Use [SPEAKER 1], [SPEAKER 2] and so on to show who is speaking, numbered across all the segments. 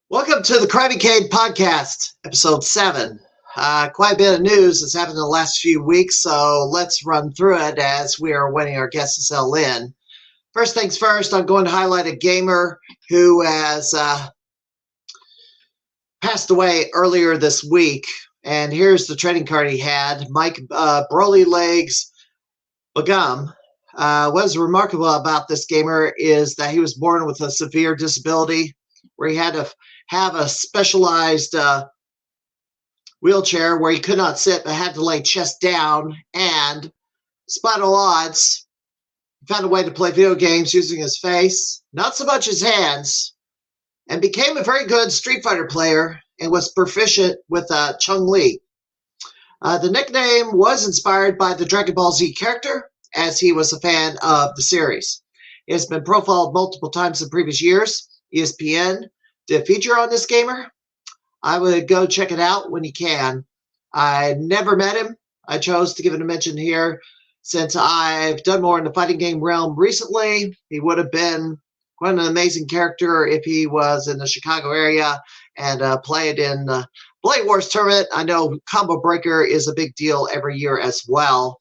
[SPEAKER 1] Welcome to the Crimeycade podcast, episode 7. Quite a bit of news has happened in the last few weeks, so let's run through it as we are waiting our guests to settle in. First things first, I'm going to highlight a gamer who has passed away earlier this week, and here's the trading card he had, Brolylegs. What is remarkable about this gamer is that he was born with a severe disability where he had to have a specialized wheelchair where he could not sit but had to lay chest down, and despite all odds, he found a way to play video games using his face, not so much his hands, and became a very good Street Fighter player and was proficient with Chun-Li. The nickname was inspired by the Dragon Ball Z character, as he was a fan of the series. It has been profiled multiple times in previous years. ESPN did a feature on this gamer. I would go check it out when you can. I never met him. I chose to give it a mention here since I've done more in the fighting game realm recently. He would have been quite an amazing character if he was in the Chicago area and played in the Blade Wars tournament. I know Combo Breaker is a big deal every year as well.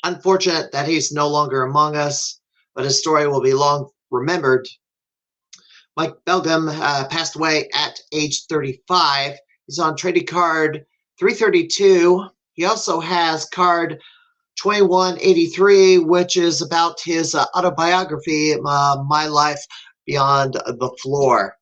[SPEAKER 1] Unfortunate that he's no longer among us, but his story will be long remembered. Mike Belgum passed away at age 35. He's on trading card 332. He also has card 2183, which is about his autobiography, My Life Beyond the Floor.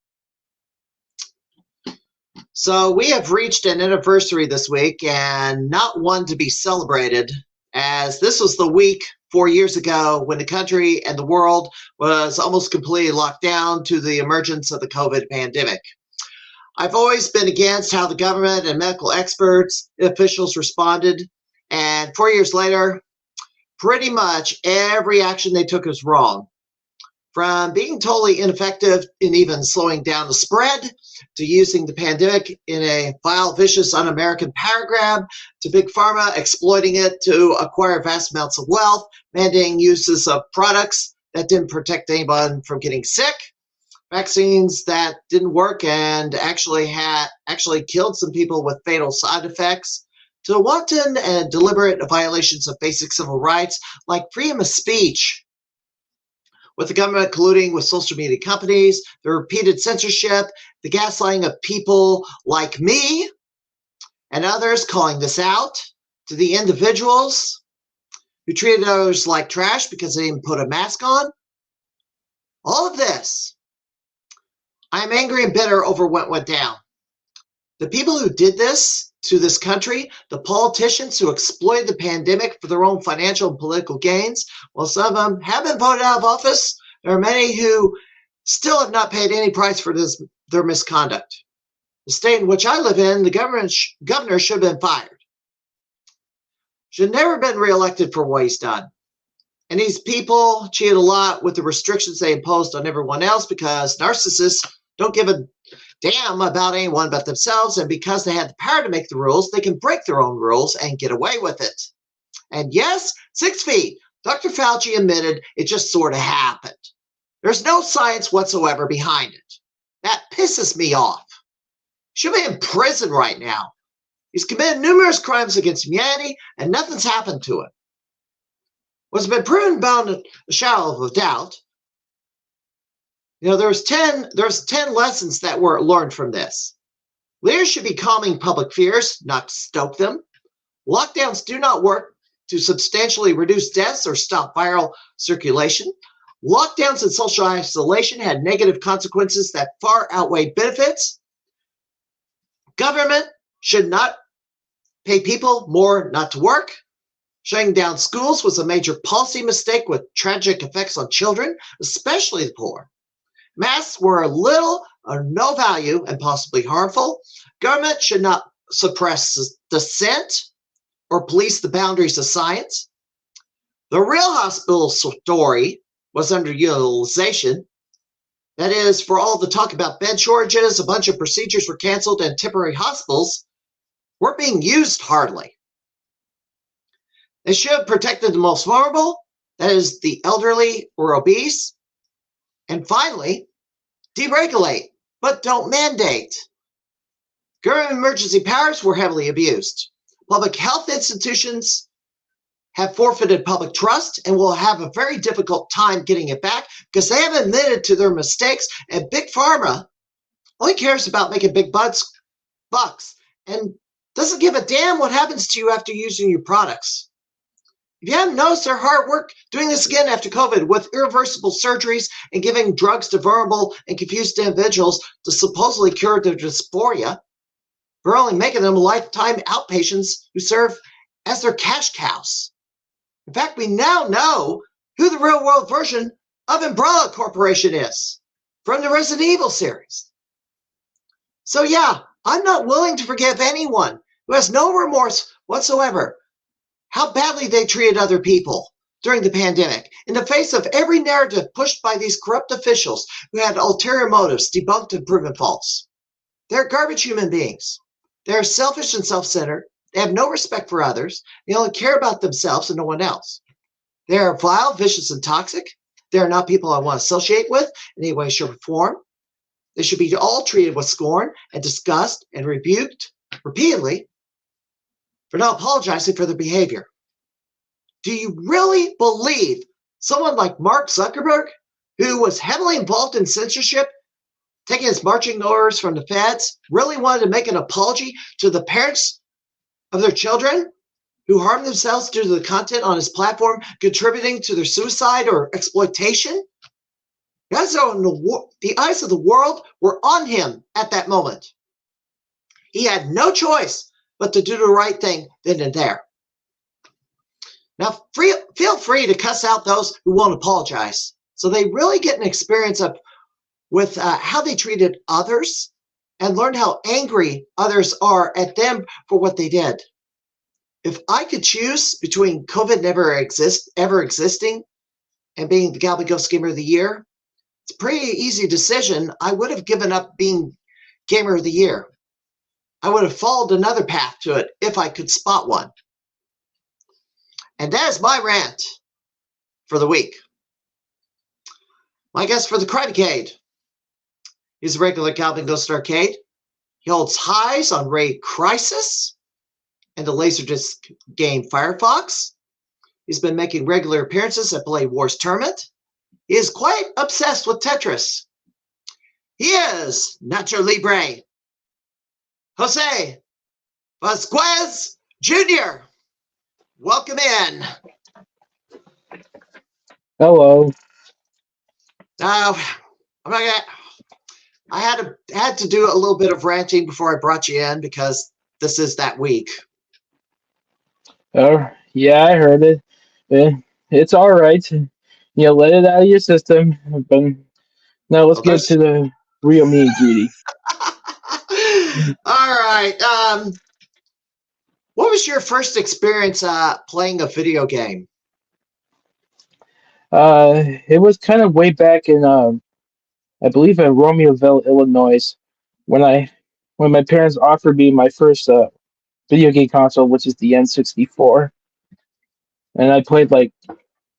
[SPEAKER 1] So we have reached an anniversary this week, and not one to be celebrated, as this was the week 4 years ago when the country and the world was almost completely locked down to the emergence of the COVID pandemic. I've always been against how the government and medical experts and officials responded, and 4 years later, pretty much every action they took was wrong. From being totally ineffective in even slowing down the spread, to using the pandemic in a vile, vicious, un-American power grab, to Big Pharma exploiting it to acquire vast amounts of wealth, mandating uses of products that didn't protect anyone from getting sick, vaccines that didn't work and actually killed some people with fatal side effects, to wanton and deliberate violations of basic civil rights like freedom of speech, with the government colluding with social media companies, the repeated censorship, the gaslighting of people like me and others calling this out, to the individuals who treated others like trash because they didn't put a mask on. All of this, I am angry and bitter over what went down. The people who did this to this country, the politicians who exploited the pandemic for their own financial and political gains, while some of them have been voted out of office, there are many who still have not paid any price for their misconduct. The state in which I live in, the governor should have been fired. Should have never been reelected for what he's done. And these people cheated a lot with the restrictions they imposed on everyone else because narcissists don't give a damn about anyone but themselves, and because they have the power to make the rules, they can break their own rules and get away with it. And yes, 6 feet. Dr. Fauci admitted it just sort of happened. There's no science whatsoever behind it. That pisses me off. He should be in prison right now. He's committed numerous crimes against humanity, and nothing's happened to him. What's been proven beyond a shadow of a doubt, there's 10 lessons that were learned from this. Leaders should be calming public fears, not to stoke them. Lockdowns do not work to substantially reduce deaths or stop viral circulation. Lockdowns and social isolation had negative consequences that far outweigh benefits. Government should not pay people more not to work. Shutting down schools was a major policy mistake with tragic effects on children, especially the poor. Masks were of little or no value and possibly harmful. Government should not suppress dissent or police the boundaries of science. The real hospital story was underutilization. That is, for all the talk about bed shortages, a bunch of procedures were canceled and temporary hospitals weren't being used hardly. They should have protected the most vulnerable, that is, the elderly or obese. And finally, deregulate. but don't mandate. Government emergency powers were heavily abused. Public health institutions have forfeited public trust and will have a very difficult time getting it back because they have admitted to their mistakes, and Big Pharma only cares about making big bucks and doesn't give a damn what happens to you after using your products. If you haven't noticed their hard work doing this again after COVID with irreversible surgeries and giving drugs to vulnerable and confused individuals to supposedly cure their dysphoria, we're only making them lifetime outpatients who serve as their cash cows. In fact, we now know who the real world version of Umbrella Corporation is from the Resident Evil series. So yeah, I'm not willing to forgive anyone who has no remorse whatsoever how badly they treated other people during the pandemic in the face of every narrative pushed by these corrupt officials who had ulterior motives debunked and proven false. They're garbage human beings. They're selfish and self-centered. They have no respect for others. They only care about themselves and no one else. They are vile, vicious, and toxic. They are not people I want to associate with in any way, shape, or form. They should be all treated with scorn and disgust and rebuked repeatedly for not apologizing for their behavior. Do you really believe someone like Mark Zuckerberg, who was heavily involved in censorship, taking his marching orders from the feds, really wanted to make an apology to the parents of their children who harmed themselves due to the content on his platform contributing to their suicide or exploitation? The eyes of the world were on him at that moment. He had no choice but to do the right thing then and there. Now, feel free to cuss out those who won't apologize, so they really get an experience with how they treated others and learn how angry others are at them for what they did. If I could choose between COVID never existing and being the Galloping Ghost Gamer of the Year, it's a pretty easy decision. I would have given up being Gamer of the Year. I would have followed another path to it if I could spot one. And that is my rant for the week. My guest for the Crimeycade is a regular Galloping Ghost Arcade. He holds highs on Raid Crisis and the Laserdisc game Firefox. He's been making regular appearances at Blade Wars Tournament. He is quite obsessed with Tetris. He is Nacho Libre, Jose Velazquez Jr. Welcome in.
[SPEAKER 2] Hello.
[SPEAKER 1] Now, I had to do a little bit of ranting before I brought you in because this is that week.
[SPEAKER 2] Oh, yeah, I heard it. Eh, It's all right. Let it out of your system. But now let's
[SPEAKER 1] Well,
[SPEAKER 2] get to the real meat and greedy.
[SPEAKER 1] All right. What was your first experience playing a video game?
[SPEAKER 2] It was kind of way back in, I believe in Romeoville, Illinois, when when my parents offered me my first video game console, which is the N64, and I played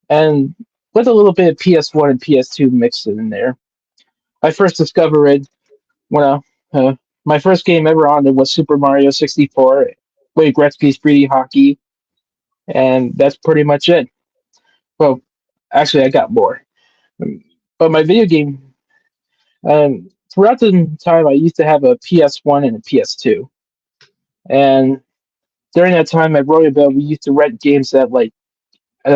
[SPEAKER 2] and with a little bit of PS1 and PS2 mixed in there. I first discovered it when my first game ever on it was Super Mario 64, Wade Gretzky's 3D hockey, and that's pretty much it. Well, actually, I got more. But my video game, throughout the time, I used to have a PS1 and a PS2. And during that time at Royalville, we used to rent games at a at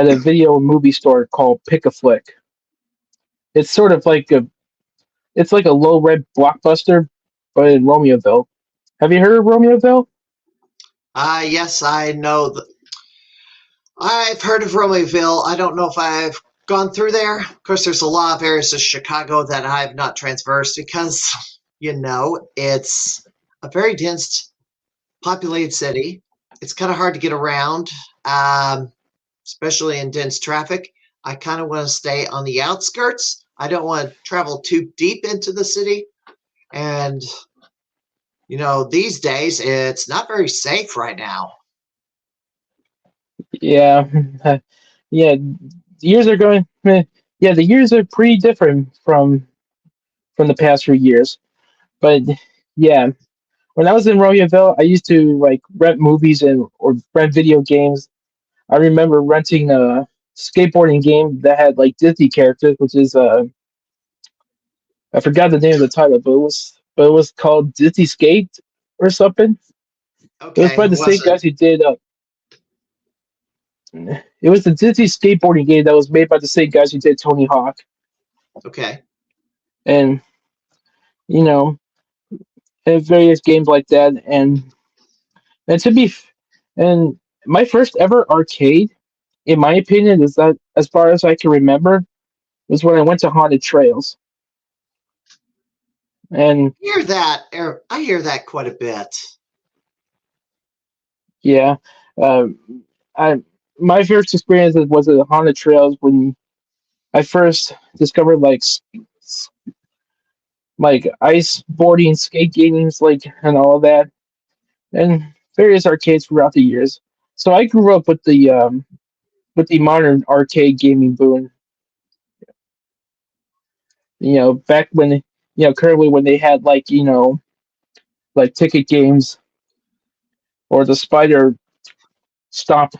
[SPEAKER 2] a video movie store called Pick a Flick. It's sort of it's like a low rent blockbuster, but in Romeoville. Have you heard of Romeoville?
[SPEAKER 1] Yes, I know. I've heard of Romeoville. I don't know if I've gone through there. Of course, there's a lot of areas of Chicago that I have not traversed because, it's a very dense, populated city. It's kind of hard to get around, especially in dense traffic. I kind of want to stay on the outskirts. I don't want to travel too deep into the city. And, these days, it's not very safe right now.
[SPEAKER 2] Yeah, yeah. The years are going. Yeah, the years are pretty different from from the past few years. But yeah, when I was in Romeoville, I used to like rent movies and or rent video games. I remember renting a skateboarding game that had like Disney characters, which is I forgot the name of the title, but it was called Disney Skate or something. It was
[SPEAKER 1] Okay,
[SPEAKER 2] by the
[SPEAKER 1] was
[SPEAKER 2] same
[SPEAKER 1] it?
[SPEAKER 2] guys who did. It was the Disney skateboarding game that was made by the same guys who did Tony Hawk,
[SPEAKER 1] Okay.
[SPEAKER 2] and you know, and various games like that. And to be, and my first ever arcade, in my opinion, is that as far as I can remember, was when I went to Haunted Trails. And
[SPEAKER 1] I hear that quite a bit.
[SPEAKER 2] yeah, um, I my first experience was at Haunted Trails when I first discovered like ice boarding, skate games, like and all of that, and various arcades throughout the years. So I grew up with the modern arcade gaming boom. Back when currently when they had like like ticket games or the Spider Stomp.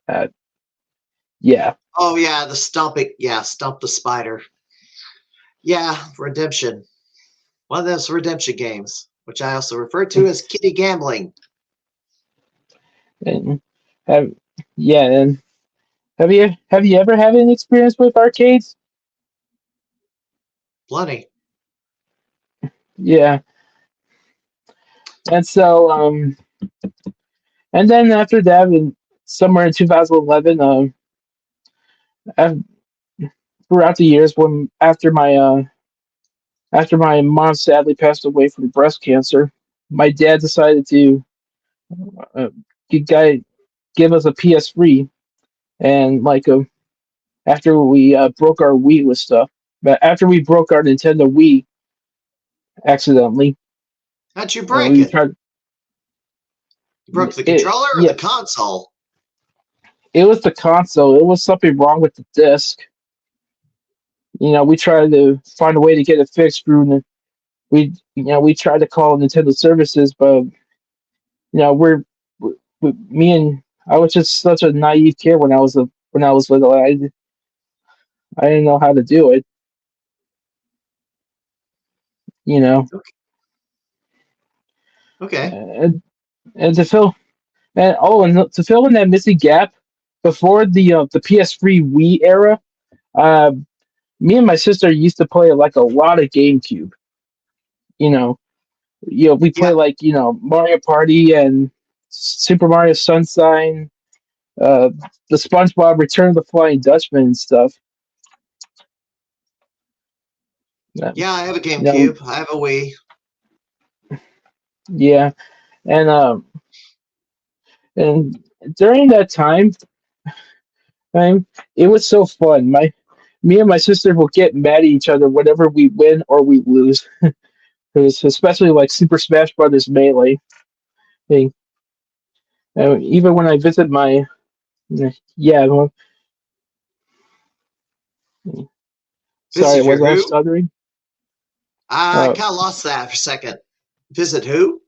[SPEAKER 2] Uh, yeah,
[SPEAKER 1] Oh yeah, the stomping. Yeah, stump the spider. Yeah, redemption. One of those redemption games, which I also refer to as kitty gambling.
[SPEAKER 2] and have yeah, and have you ever had any experience with arcades?
[SPEAKER 1] Plenty.
[SPEAKER 2] Yeah, and so and then after that, somewhere in 2011, af- throughout the years when after my mom sadly passed away from breast cancer, my dad decided to uh, g- guy give us a PS3 and after we broke our Wii with stuff, but after we broke our Nintendo Wii accidentally,
[SPEAKER 1] How'd you
[SPEAKER 2] and
[SPEAKER 1] break
[SPEAKER 2] we
[SPEAKER 1] it?
[SPEAKER 2] tried
[SPEAKER 1] You broke the
[SPEAKER 2] it.
[SPEAKER 1] controller or the
[SPEAKER 2] Yes,
[SPEAKER 1] console?
[SPEAKER 2] it was the console. It was something wrong with the disc. We tried to find a way to get it fixed through. We tried to call Nintendo services, but me and I was just such a naive kid when I was little. I didn't know how to do it. You know,
[SPEAKER 1] Okay. Okay.
[SPEAKER 2] and to fill and to fill in that missing gap before the PS3 Wii era, uh, me and my sister used to play like a lot of GameCube. You know, we play
[SPEAKER 1] Yeah.
[SPEAKER 2] like Mario Party and Super Mario Sunshine, uh, the SpongeBob Return of the Flying Dutchman and stuff. Uh,
[SPEAKER 1] Yeah, I have a
[SPEAKER 2] you know,
[SPEAKER 1] GameCube. I have a Wii.
[SPEAKER 2] yeah, and and during that time, it was so fun. Me and my sister will get mad at each other whenever we win or we lose. Because especially like Super Smash Brothers Melee thing. Even when I visit my yeah, well, sorry,
[SPEAKER 1] Visit
[SPEAKER 2] was
[SPEAKER 1] your
[SPEAKER 2] I
[SPEAKER 1] who?
[SPEAKER 2] stuttering?
[SPEAKER 1] I
[SPEAKER 2] Uh,
[SPEAKER 1] kind of lost that for a second. Visit who?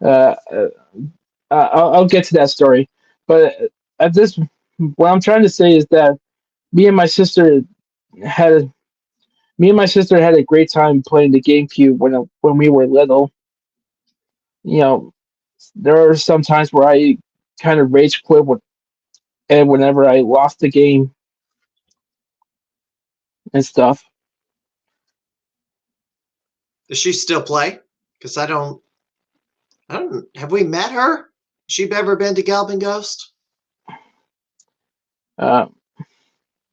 [SPEAKER 2] uh, uh, I'll get to that story, but at this, what I'm trying to say is that me and my sister had me and my sister had a great time playing the GameCube when we were little. You know, there are some times where I kind of rage quit and whenever I lost the game and stuff.
[SPEAKER 1] Does she still play? Because I don't. Have we met her? She ever been to Galloping Ghost?
[SPEAKER 2] Uh,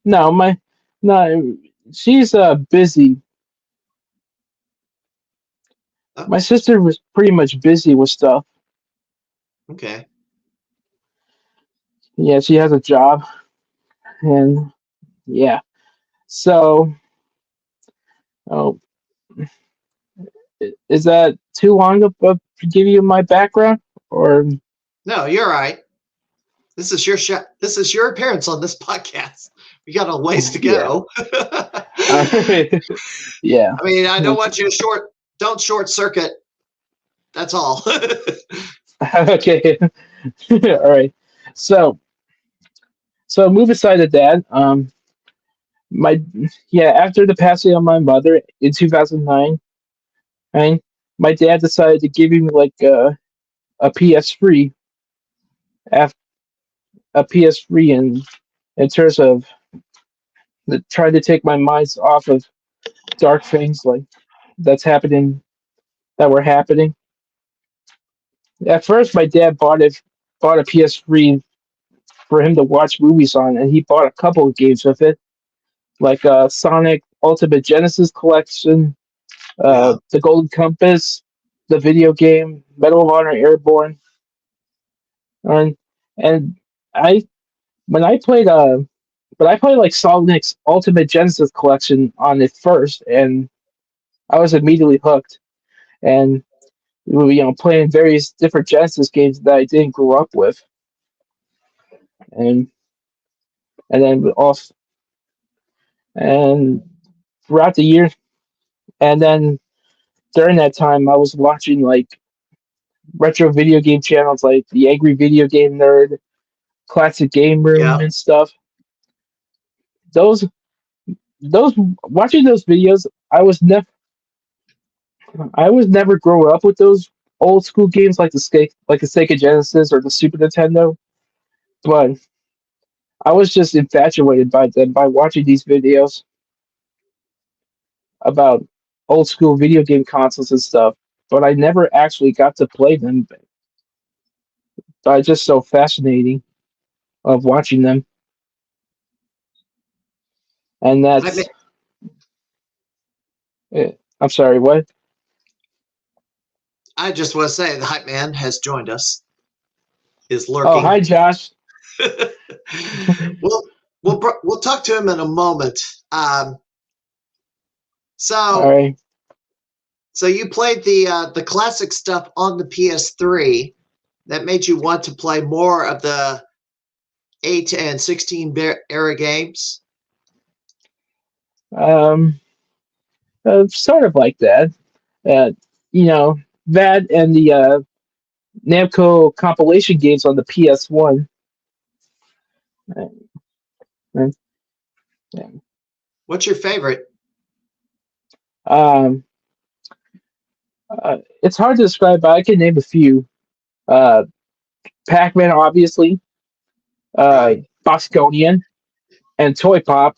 [SPEAKER 2] no, no, she's busy.
[SPEAKER 1] Oh,
[SPEAKER 2] My sister was pretty much busy with stuff.
[SPEAKER 1] okay.
[SPEAKER 2] Yeah, she has a job, and yeah. So, oh, is that too long to give you my background, or
[SPEAKER 1] No, you're right. This is your shot. This is your appearance on this podcast. We got a ways to
[SPEAKER 2] yeah?
[SPEAKER 1] go.
[SPEAKER 2] Yeah.
[SPEAKER 1] I mean, I don't want you to don't short circuit. That's all.
[SPEAKER 2] Okay. All right. So, move aside of that. My After the passing of my mother in 2009, right, my dad decided to give me like a PS3 after a PS3 in terms of trying to take my minds off of dark things like that's happening that were happening. At first, my dad bought a PS3 for him to watch movies on, and he bought a couple of games with it, like Sonic Ultimate Genesis Collection,
[SPEAKER 1] Yeah.
[SPEAKER 2] The Golden Compass, the video game, Medal of Honor Airborne, and and I when I played but I played like Sonic's Ultimate Genesis Collection on it first, and I was immediately hooked. And playing various different Genesis games that I didn't grow up with, and then off and throughout the year, and then during that time, I was watching like retro video game channels like the Angry Video Game Nerd, Classic Game Room,
[SPEAKER 1] Yeah.
[SPEAKER 2] and stuff. Those those Watching those videos, I was never grow up with those old school games like the Sega Genesis or the Super Nintendo, but I was just infatuated by them by watching these videos about old school video game consoles and stuff. But I never actually got to play them. But it's just so fascinating of watching them, and
[SPEAKER 1] I mean,
[SPEAKER 2] that's I'm sorry, what?
[SPEAKER 1] I just want to say the hype man has joined us. Is
[SPEAKER 2] Oh, hi,
[SPEAKER 1] lurking.
[SPEAKER 2] Josh.
[SPEAKER 1] we'll we'll talk to him in a moment. Um,
[SPEAKER 2] All
[SPEAKER 1] so
[SPEAKER 2] right.
[SPEAKER 1] so you played the classic stuff on the PS3 that made you want to play more of the 8 and 16 era games.
[SPEAKER 2] Um, Sort of like that. Uh, that and the Namco compilation games on the PS1. Uh,
[SPEAKER 1] What's your favorite?
[SPEAKER 2] Um, it's hard to describe, but I can name a few. Uh, Pac-Man, obviously. Uh,
[SPEAKER 1] Right.
[SPEAKER 2] Bosconian and Toy Pop,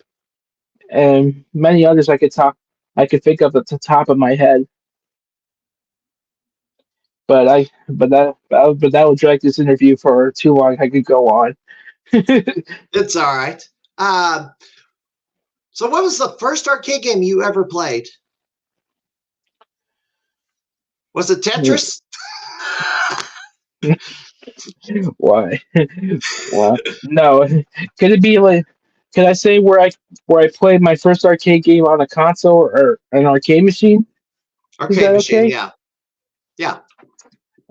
[SPEAKER 2] and many others I could think of at the top of my head. But that would drag this interview for too long. I could go on.
[SPEAKER 1] It's all right. Um, so what was the first arcade game you ever played? Was it Tetris?
[SPEAKER 2] Why? Why? No. Could it be like? Could I say where I played my first arcade game on a console or an arcade machine? Is
[SPEAKER 1] Arcade
[SPEAKER 2] that
[SPEAKER 1] machine,
[SPEAKER 2] okay?
[SPEAKER 1] yeah. Yeah.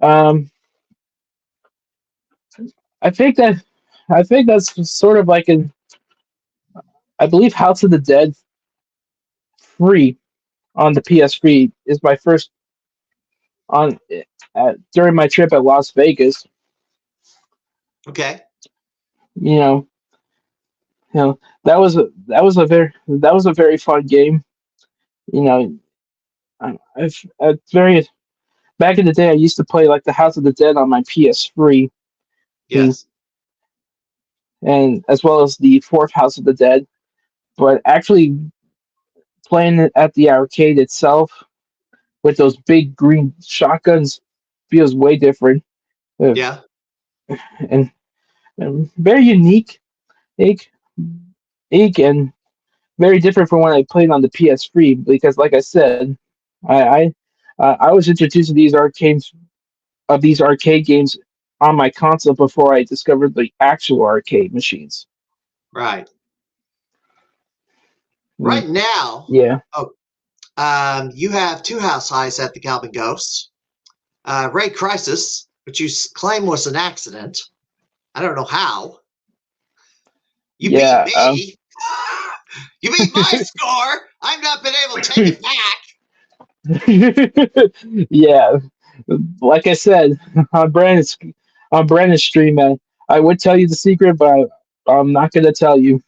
[SPEAKER 2] Um, I think that I think that's sort of like an I believe House of the Dead 3 on the PS3 is my first on during my trip at Las Vegas.
[SPEAKER 1] Okay.
[SPEAKER 2] You know, that was a very fun game. You know, very back in the day, I used to play like the House of the Dead on my PS3, and,
[SPEAKER 1] Yes.
[SPEAKER 2] and as well as the fourth House of the Dead. But actually playing it at the arcade itself with those big green shotguns feels way different, uh,
[SPEAKER 1] Yeah.
[SPEAKER 2] and, very unique, and very different from when I played on the PS3. Because, like I said, I I was introduced to these arcade games on my console before I discovered the actual arcade machines.
[SPEAKER 1] Right.
[SPEAKER 2] Mm,
[SPEAKER 1] Right now,
[SPEAKER 2] yeah,
[SPEAKER 1] oh, you have two house highs at the Galloping Ghost. Ray Crisis, which you claim was an accident. I don't know how. You beat
[SPEAKER 2] yeah.
[SPEAKER 1] me. You beat my score. I've not been able to take it back.
[SPEAKER 2] Yeah, like I said on Brandon's stream, man, I would tell you the secret, but I'm not gonna tell you.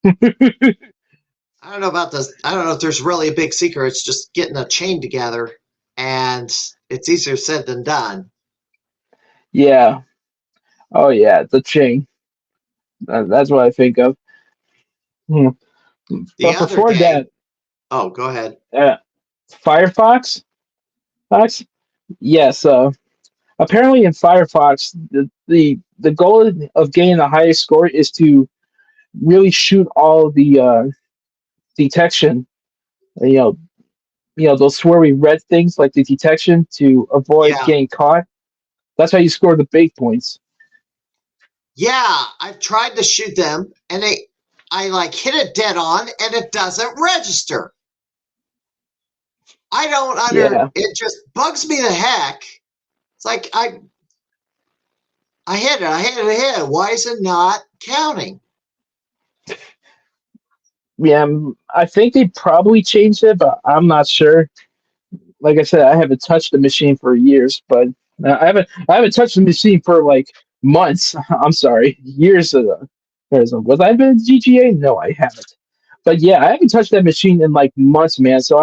[SPEAKER 1] I don't know about this. I don't know if there's really a big secret. It's just getting a chain together, and it's easier said than done.
[SPEAKER 2] Yeah. Oh yeah, the chain. That's what I think of. Hmm.
[SPEAKER 1] The
[SPEAKER 2] But
[SPEAKER 1] other
[SPEAKER 2] before
[SPEAKER 1] day,
[SPEAKER 2] that,
[SPEAKER 1] oh, go ahead.
[SPEAKER 2] uh, Firefox. Fox. Yes. Apparently in Firefox, the goal of getting the highest score is to really shoot all the detection. You know, those swirly red things like the detection to avoid
[SPEAKER 1] Yeah,
[SPEAKER 2] getting caught. That's how you score the big points.
[SPEAKER 1] yeah. I've tried to shoot them, and I like hit it dead on, and it doesn't register. I don't under.
[SPEAKER 2] Yeah,
[SPEAKER 1] It just bugs me the heck. It's like I hit it. I hit it. I hit it. Why is it not counting?
[SPEAKER 2] yeah. I think they probably changed it, but I'm not sure. Like I said, I haven't touched the machine for years, but I haven't touched the machine for like months. I'm sorry, years ago. Was I been GGA? No, I haven't. But yeah, I haven't touched that machine in like months, man. So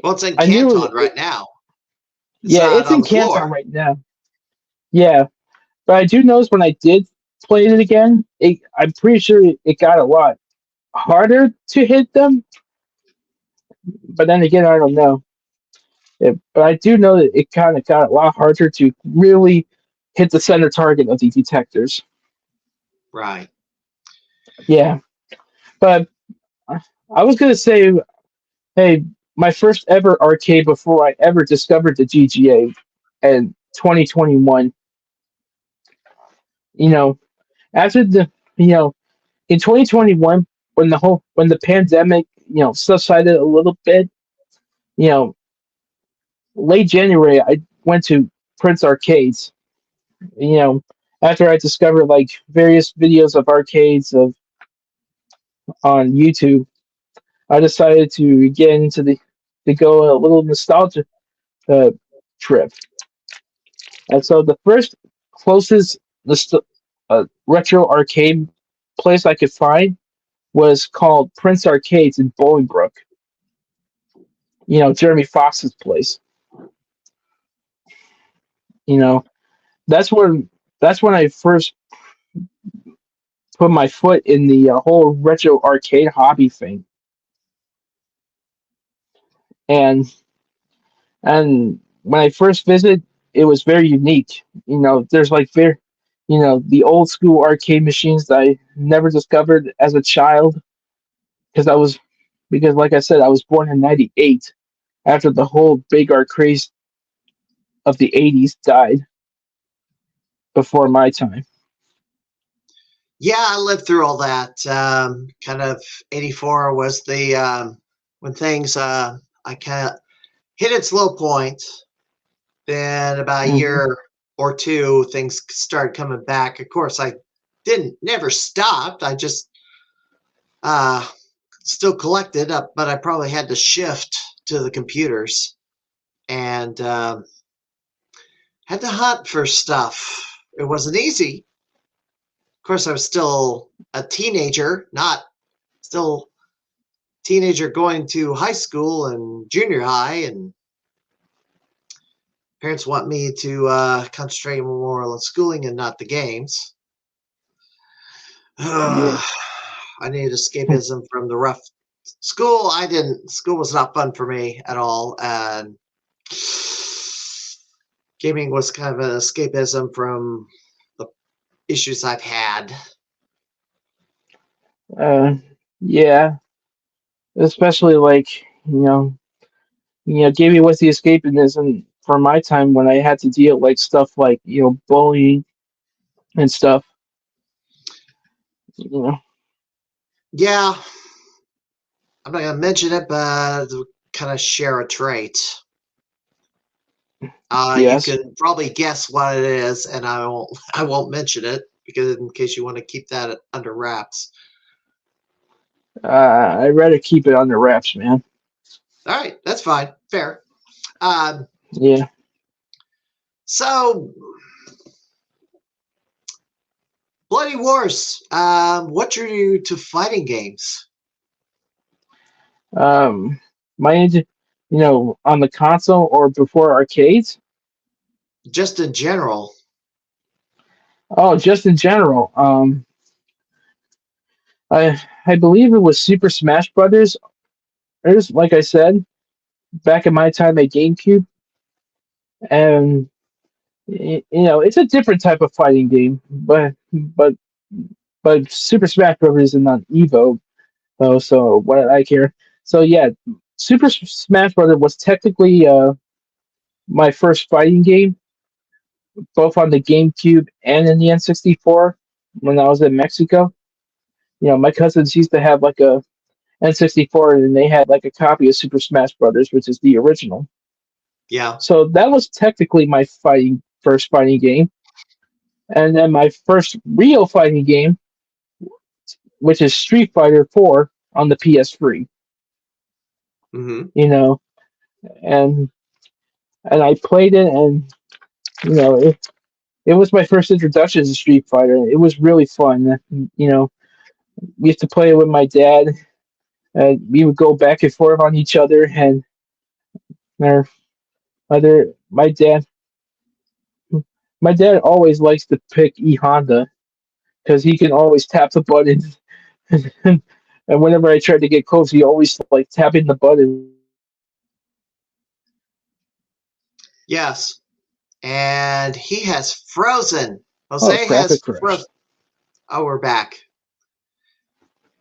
[SPEAKER 1] Well, it's in
[SPEAKER 2] I knew
[SPEAKER 1] Canton right now. It's
[SPEAKER 2] yeah,
[SPEAKER 1] not
[SPEAKER 2] it's
[SPEAKER 1] on
[SPEAKER 2] in
[SPEAKER 1] the floor.
[SPEAKER 2] Canton right now. Yeah, but I do notice when I did play it again, I'm pretty sure it got a lot harder to hit them. But then again, I don't know. But I do know that it kind of got a lot harder to really hit the center target of the detectors.
[SPEAKER 1] Right.
[SPEAKER 2] Yeah, but I was gonna say, hey, my first ever arcade before I ever discovered the GGA, in 2021. You know, after you know, in 2021, when the pandemic, subsided a little bit, you know, late January, I went to Prince Arcades. You know, after I discovered like various videos of arcades of on YouTube, I decided to get into to go a little nostalgia uh, trip. And so the first closest retro arcade place I could find was called Prince Arcades in Bolingbrook. Jeremy Fox's place. You know, that's when I first put my foot in the whole retro arcade hobby thing. And when I first visited, it was very unique. There's like the old school arcade machines that I never discovered as a child because like I said, I was born in '98 after the whole big art craze of the '80s died before my time.
[SPEAKER 1] Yeah, I lived through all that. Kind of 84 was the when things I kind of hit its low point. Then about a
[SPEAKER 2] Hmm.
[SPEAKER 1] year or two, things started coming back. Of course, I didn't never stopped. I just uh, still collected, but I probably had to shift to the computers and had to hunt for stuff. It wasn't easy. Of course, I was still a teenager, not still teenager going to high school and junior high, and parents want me to concentrate more on schooling and not the games.
[SPEAKER 2] Yeah.
[SPEAKER 1] I needed escapism from the rough school. I didn't. School was not fun for me at all, and gaming was kind of an escapism from the issues I've had.
[SPEAKER 2] Uh, yeah. Especially like gaming was the escapism for my time when I had to deal like stuff like bullying and stuff. You know.
[SPEAKER 1] Yeah, I'm not gonna mention it, but kind of share a trait. You
[SPEAKER 2] Yes.
[SPEAKER 1] can probably guess what it is, and I won't. I won't mention it because in case you want to keep that under wraps.
[SPEAKER 2] I'd rather keep it under wraps, man.
[SPEAKER 1] All right, that's fine. Fair. Um,
[SPEAKER 2] Yeah.
[SPEAKER 1] so, Bloody Wars. What drew you to fighting games?
[SPEAKER 2] My on the console or before arcades.
[SPEAKER 1] Just in general.
[SPEAKER 2] Oh, just in general. I believe it was Super Smash Brothers. There's, like I said, back in my time at GameCube, and it's a different type of fighting game, but Super Smash Brothers is on Evo, though. So what I care. So yeah, Smash Brothers was technically my first fighting game, both on the GameCube and in the N64 when I was in Mexico. My cousins used to have like a N64, and they had like a copy of Super Smash Brothers, which is the original.
[SPEAKER 1] Yeah.
[SPEAKER 2] So that was technically my first fighting game, and then my first real fighting game, which is Street Fighter 4 on the PS3.
[SPEAKER 1] Mm-hmm.
[SPEAKER 2] You know, and I played it, and it was my first introduction to Street Fighter. It was really fun. We used to play it with my dad, and we would go back and forth on each other, and our other my dad always likes to pick E Honda because he can always tap the button. And whenever I tried to get close, he always like tapping the button.
[SPEAKER 1] Yes. And he has frozen.
[SPEAKER 2] Oh
[SPEAKER 1] Jose
[SPEAKER 2] crap!
[SPEAKER 1] has
[SPEAKER 2] It crashed.
[SPEAKER 1] frozen. Oh, we're back.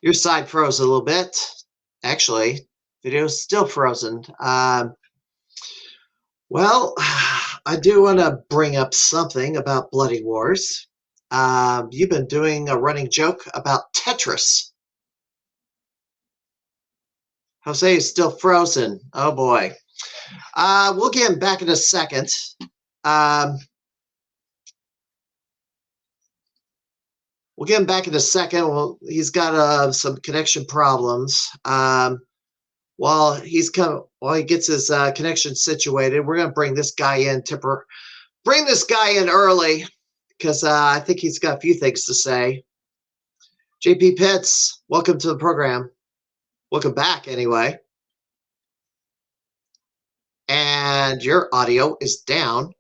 [SPEAKER 1] Your side froze a little bit. Actually, video's still frozen. Well, I do want to bring up something about Bloody Wars. You've been doing a running joke about Tetris. Jose is still frozen. Oh boy. We'll get him back in a second. We'll get him back in a second. Well, he's got some connection problems. While he gets his connection situated, we're gonna bring this guy in. Bring this guy in early because I think he's got a few things to say. JP Pitts, welcome to the program. Welcome back, anyway. And your audio is down.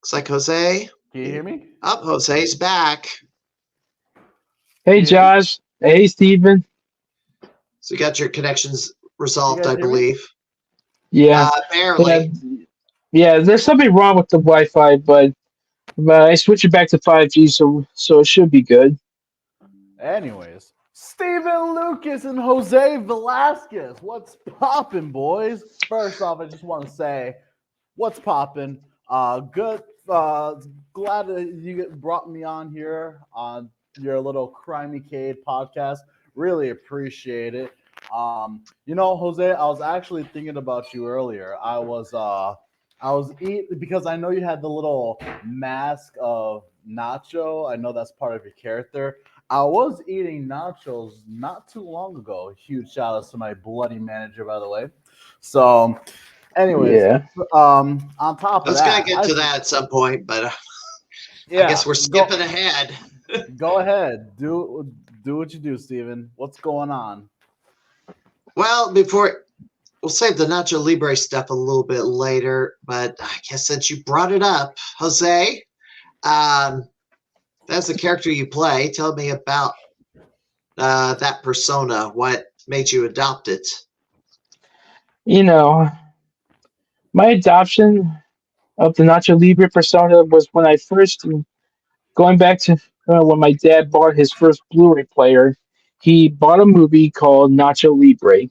[SPEAKER 1] Looks like Jose.
[SPEAKER 3] Can you hear me?
[SPEAKER 1] Up, Jose's back.
[SPEAKER 2] Hey Josh. Hey Steven.
[SPEAKER 1] So you got your connections resolved, I
[SPEAKER 3] hear me?
[SPEAKER 1] believe.
[SPEAKER 2] Yeah.
[SPEAKER 1] Barely.
[SPEAKER 2] Yeah, there's something wrong with the Wi-Fi, but I switched it back to 5G, so it should be good.
[SPEAKER 3] Anyways, Steven Lucas and Jose Velazquez. What's poppin', boys? First off, I just want to say, what's poppin'? Good. Glad that you brought me on here on your little Crimeycade podcast. Really appreciate it. Jose, I was actually thinking about you earlier. I was eating because I know you had the little mask of Nacho. I know that's part of your character. I was eating nachos not too long ago. Huge shout outs to my bloody manager, by the way. So, anyways,
[SPEAKER 2] Yeah.
[SPEAKER 3] on top of
[SPEAKER 1] Let's
[SPEAKER 3] that,
[SPEAKER 1] get to that at some point, but I guess we're skipping ahead.
[SPEAKER 3] Go ahead, do what you do, Steven. What's going on?
[SPEAKER 1] Well, we'll save the Nacho Libre stuff a little bit later, but I guess since you brought it up, Jose, that's the character you play. Tell me about that persona. What made you adopt it?
[SPEAKER 2] My adoption of the Nacho Libre persona was when I first, going back to when my dad bought his first Blu-ray player. He bought a movie called Nacho Libre.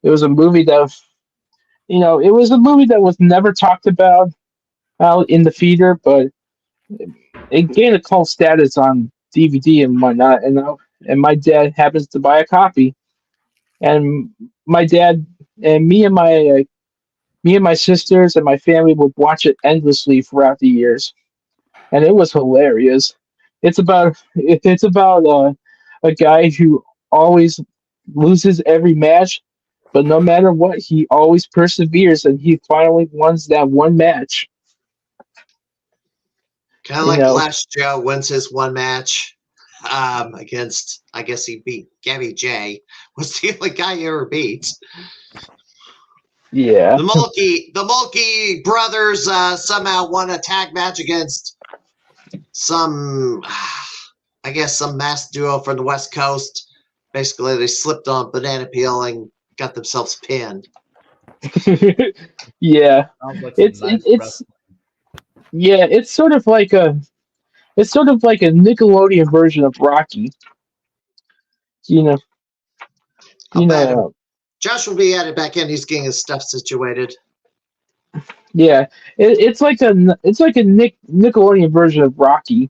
[SPEAKER 2] It was a movie that, it was a movie that was never talked about out in the theater, but it gained a cult status on DVD and whatnot. And my dad happens to buy a copy, and my dad and me and my sisters and my family would watch it endlessly throughout the years, and it was hilarious. It's about a guy who always loses every match, but no matter what, he always perseveres, and he finally wins that one match.
[SPEAKER 1] Kind of
[SPEAKER 2] You
[SPEAKER 1] like
[SPEAKER 2] know,
[SPEAKER 1] last Joe wins his one match against, I guess he beat Gabby J. Was the only guy he ever beat.
[SPEAKER 2] yeah,
[SPEAKER 1] The Mulkey brothers somehow won a tag match against some, I guess, some masked duo from the West Coast. Basically, they slipped on banana peel and got themselves pinned.
[SPEAKER 2] yeah.
[SPEAKER 3] Sounds like some
[SPEAKER 2] It's
[SPEAKER 3] nice
[SPEAKER 2] it's
[SPEAKER 3] wrestling.
[SPEAKER 2] yeah. It's sort of like a Nickelodeon version of Rocky. You know,
[SPEAKER 1] I'll
[SPEAKER 2] you
[SPEAKER 1] bet him.
[SPEAKER 2] know.
[SPEAKER 1] Josh will be at it back in. He's getting his stuff situated.
[SPEAKER 2] Yeah, it's like a Nickelodeon version of Rocky.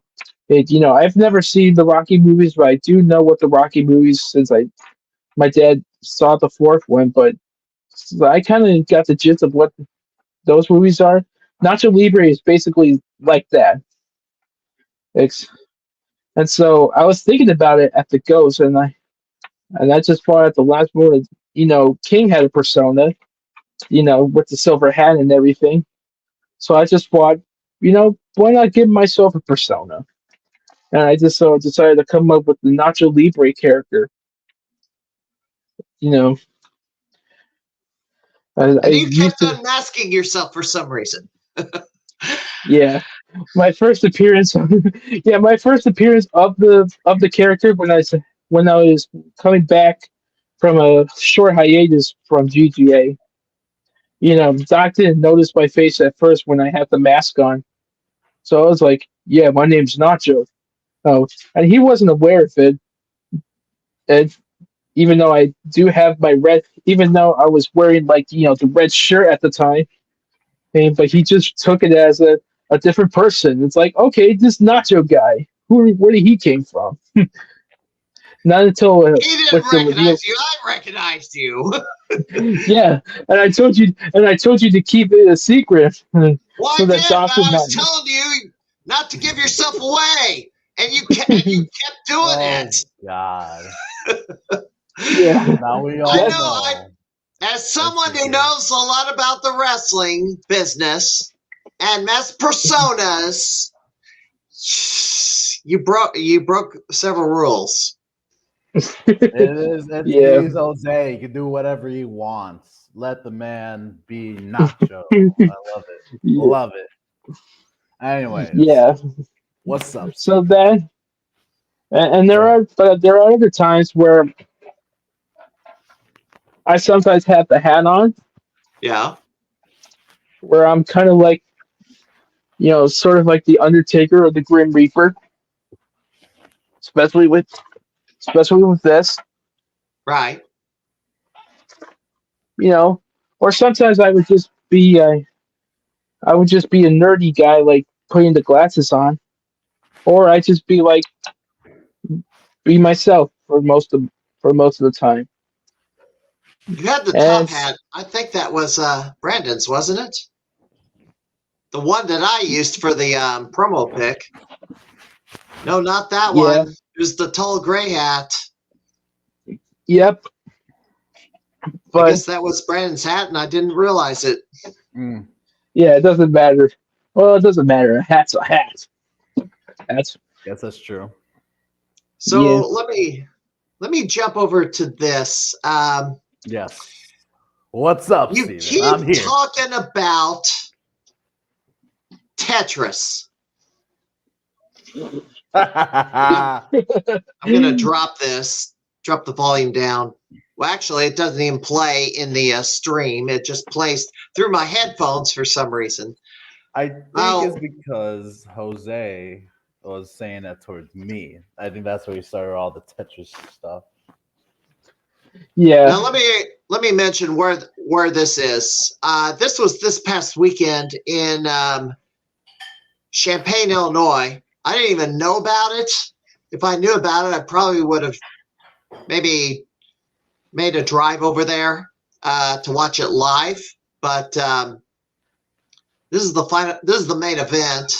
[SPEAKER 2] I've never seen the Rocky movies, but I do know what the Rocky movies since my dad saw the fourth one, but I kind of got the gist of what those movies are. Nacho Libre is basically like that. It's, and so I was thinking about it at the Ghost, and I just thought at the last moment, King had a persona, with the silver hat and everything. So I just thought, why not give myself a persona? And I just decided to come up with the Nacho Libre character. You know, I
[SPEAKER 1] And you
[SPEAKER 2] used
[SPEAKER 1] kept
[SPEAKER 2] to,
[SPEAKER 1] unmasking yourself for some reason.
[SPEAKER 2] yeah. My first appearance, yeah, my first appearance of the character when I was coming back from a short hiatus from GGA. Doc didn't notice my face at first when I had the mask on, so I was like, "Yeah, my name's Nacho." Oh, and he wasn't aware of it. And even though I do have my red, even though I was wearing like the red shirt at the time, but he just took it as a different person. It's like, okay, this Nacho guy, where did he came from? Not until
[SPEAKER 1] He didn't
[SPEAKER 2] with the reveal.
[SPEAKER 1] recognize you. I recognized you.
[SPEAKER 2] Yeah, and I told you to keep it a secret
[SPEAKER 1] Well,
[SPEAKER 2] so
[SPEAKER 1] I
[SPEAKER 2] that
[SPEAKER 1] did.
[SPEAKER 2] Doc would
[SPEAKER 1] I was
[SPEAKER 2] not.
[SPEAKER 1] telling you not to give yourself away, and you kept doing
[SPEAKER 3] Oh
[SPEAKER 1] it.
[SPEAKER 3] God!
[SPEAKER 2] Yeah,
[SPEAKER 3] Now we
[SPEAKER 1] I
[SPEAKER 3] all
[SPEAKER 2] that's
[SPEAKER 1] know.
[SPEAKER 3] know.
[SPEAKER 1] As someone
[SPEAKER 3] This is
[SPEAKER 1] who knows a lot about the wrestling business and mass personas, you broke several rules.
[SPEAKER 3] It's
[SPEAKER 2] yeah.
[SPEAKER 3] he's Jose. He can do whatever he wants. Let the man be Nacho. I love it.
[SPEAKER 2] Yeah.
[SPEAKER 3] Love it. Anyways,
[SPEAKER 2] Yeah.
[SPEAKER 3] what's up,
[SPEAKER 2] So
[SPEAKER 3] Steven?
[SPEAKER 2] that and
[SPEAKER 3] Go ahead.
[SPEAKER 2] there are other times where I sometimes have the hat on,
[SPEAKER 1] Yeah.
[SPEAKER 2] where I'm kind of like sort of like the Undertaker or the Grim Reaper, especially with this,
[SPEAKER 1] Right.
[SPEAKER 2] or sometimes I would just be a nerdy guy like putting the glasses on, or I just be myself for most of the time.
[SPEAKER 1] You had the top
[SPEAKER 2] And
[SPEAKER 1] hat. I think that was Brandon's, wasn't it? The one that I used for the promo pick. No, not that
[SPEAKER 2] yeah,
[SPEAKER 1] one. It was the tall gray hat.
[SPEAKER 2] yep.
[SPEAKER 1] I
[SPEAKER 2] But
[SPEAKER 1] guess that was Brandon's hat, and I didn't realize it.
[SPEAKER 3] Mm.
[SPEAKER 2] yeah, it doesn't matter. Well, it doesn't matter. A hat's a hat. That's
[SPEAKER 3] Guess that's true.
[SPEAKER 1] So
[SPEAKER 2] yeah.
[SPEAKER 1] let me jump over to this.
[SPEAKER 3] Yes. What's up,
[SPEAKER 1] You
[SPEAKER 3] Steven? I'm
[SPEAKER 1] keep
[SPEAKER 3] here.
[SPEAKER 1] talking about Tetris. I'm gonna drop the volume down. Well, actually, it doesn't even play in the stream. It just plays through my headphones for some reason.
[SPEAKER 3] I think
[SPEAKER 1] Oh.
[SPEAKER 3] it's because Jose was saying that towards me. I think that's where he started all the Tetris stuff.
[SPEAKER 2] Yeah.
[SPEAKER 1] Now let me mention where this is. This was this past weekend in Champaign, Illinois. I didn't even know about it. If I knew about it, I probably would have maybe made a drive over there to watch it live. But this is the final. This is the main event.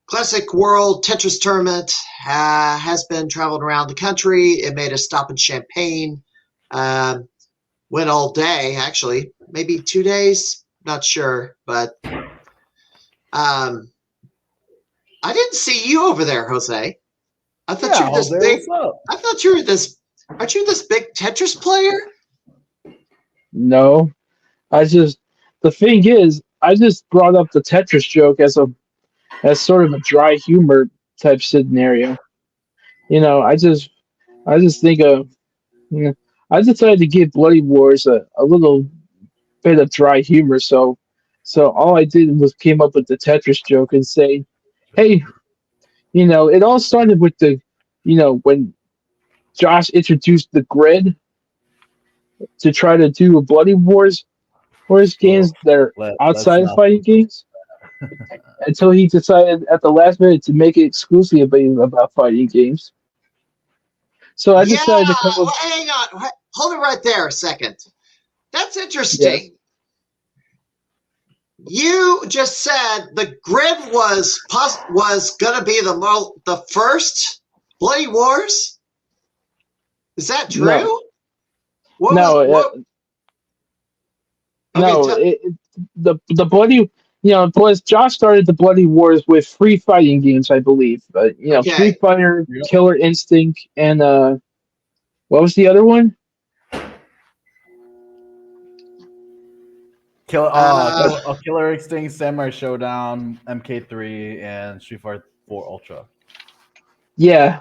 [SPEAKER 1] Classic World Tetris Tournament has been traveling around the country. It made a stop in Champaign. Went all day, actually. Maybe 2 days. Not sure. But I didn't see you over there, Jose. I thought you were this
[SPEAKER 3] Jose,
[SPEAKER 1] big.
[SPEAKER 3] what's up?
[SPEAKER 1] I thought you were this. Aren't you this big Tetris player?
[SPEAKER 2] No, the thing is, I just brought up the Tetris joke as sort of a dry humor type scenario. I just think of, you know, I decided to give Bloody Wars a little bit of dry humor. So all I did was came up with the Tetris joke and say, hey, it all started with when Josh introduced the grid to try to do a Bloody Wars
[SPEAKER 3] Oh,
[SPEAKER 2] games that are
[SPEAKER 3] let's
[SPEAKER 2] outside of
[SPEAKER 3] not.
[SPEAKER 2] fighting games until he decided at the last minute to make it exclusively about fighting games. So I
[SPEAKER 1] Yeah.
[SPEAKER 2] decided to come up.
[SPEAKER 1] Hang on. Hold it right there a second. That's
[SPEAKER 2] Yes.
[SPEAKER 1] interesting. You just said the grid was going to be the first Bloody Wars. Is that
[SPEAKER 2] No.
[SPEAKER 1] true? What was
[SPEAKER 2] No.
[SPEAKER 1] what? Okay,
[SPEAKER 2] No. The bloody. Plus Josh started the Bloody Wars with free fighting games, I believe.
[SPEAKER 1] okay.
[SPEAKER 2] Street Fighter,
[SPEAKER 3] Yep.
[SPEAKER 2] Killer Instinct, and what was the other one?
[SPEAKER 3] Killer Instinct, Samurai Showdown, MK3, and Street Fighter 4 Ultra.
[SPEAKER 2] Yeah.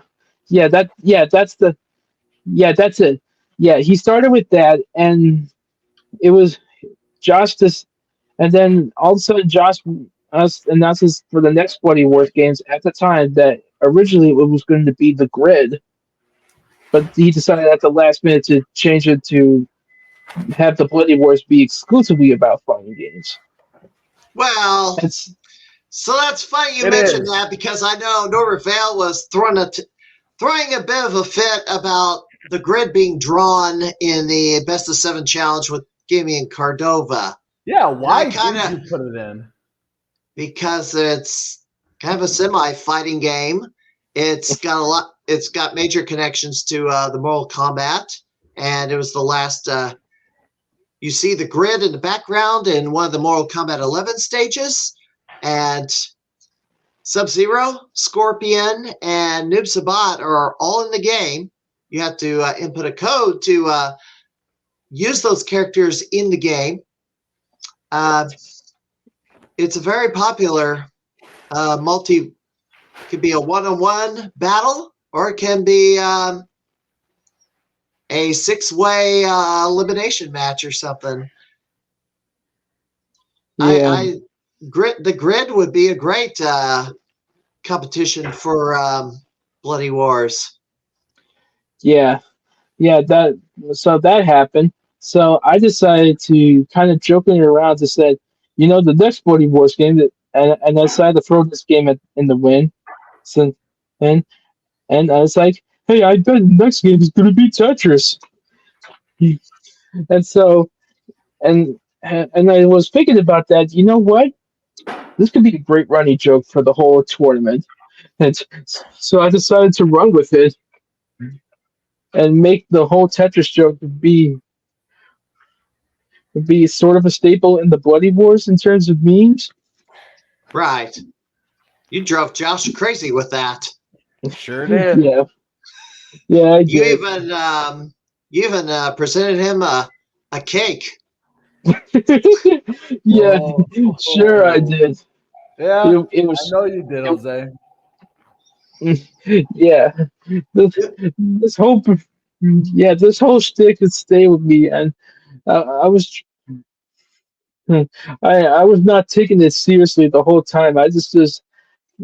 [SPEAKER 2] That's it. Yeah, he started with that, and it was Josh just, and then all of a sudden Josh announces for the next Bloody Wars games at the time that originally it was going to be the grid, but he decided at the last minute to change it to have the Bloody Wars be exclusively about fighting games.
[SPEAKER 1] Well,
[SPEAKER 2] It's
[SPEAKER 1] so that's funny you
[SPEAKER 3] It
[SPEAKER 1] mentioned
[SPEAKER 3] is.
[SPEAKER 1] that because I know Nora Vale was throwing a bit of a fit about the grid being drawn in the best of 7 challenge with Gimme and Cardova.
[SPEAKER 3] Yeah, why
[SPEAKER 1] I kinda-
[SPEAKER 3] did you put it in?
[SPEAKER 1] Because it's kind of a semi-fighting game. It's got major connections to the Mortal Kombat, and it was the last. You see the grid in the background in one of the Mortal Kombat 11 stages, and Sub-Zero, Scorpion, and Noob Sabat are all in the game. You have to input a code to use those characters in the game. It's a very popular could be a one-on-one battle, or it can be a 6-way elimination match or something.
[SPEAKER 2] yeah,
[SPEAKER 1] The grid would be a great competition for Bloody Wars.
[SPEAKER 2] yeah, that happened. So I decided to kind of joking around to say, the next Bloody Wars game and I decided to throw this game in the win. So and and I was like, hey, I bet the next game is gonna be Tetris. And so and I was thinking about that. You know what? This could be a great running joke for the whole tournament. And so I decided to run with it and make the whole Tetris joke be sort of a staple in the Bloody Wars in terms of memes.
[SPEAKER 1] Right. You drove Josh crazy with that.
[SPEAKER 3] Sure did.
[SPEAKER 2] Yeah, yeah, I
[SPEAKER 1] You
[SPEAKER 2] did.
[SPEAKER 1] even presented him a cake.
[SPEAKER 2] Yeah,
[SPEAKER 3] Oh,
[SPEAKER 2] sure I did.
[SPEAKER 3] Yeah,
[SPEAKER 2] It
[SPEAKER 3] I
[SPEAKER 2] was
[SPEAKER 3] know you did, Jose.
[SPEAKER 2] yeah. This whole this whole shtick would stay with me, and I was I was not taking it seriously the whole time. I just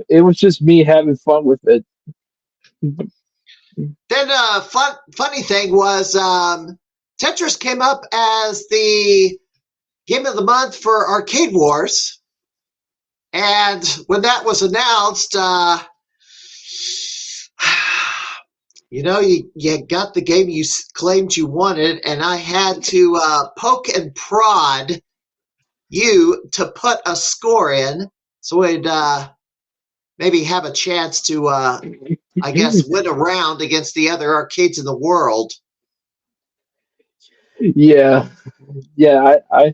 [SPEAKER 2] it was just me having fun with it.
[SPEAKER 1] Then funny thing was Tetris came up as the game of the month for Arcade Wars, and when that was announced, you got the game you claimed you wanted, and I had to poke and prod you to put a score in so we'd maybe have a chance to, I guess, win a round against the other arcades in the world.
[SPEAKER 2] Yeah, yeah. I,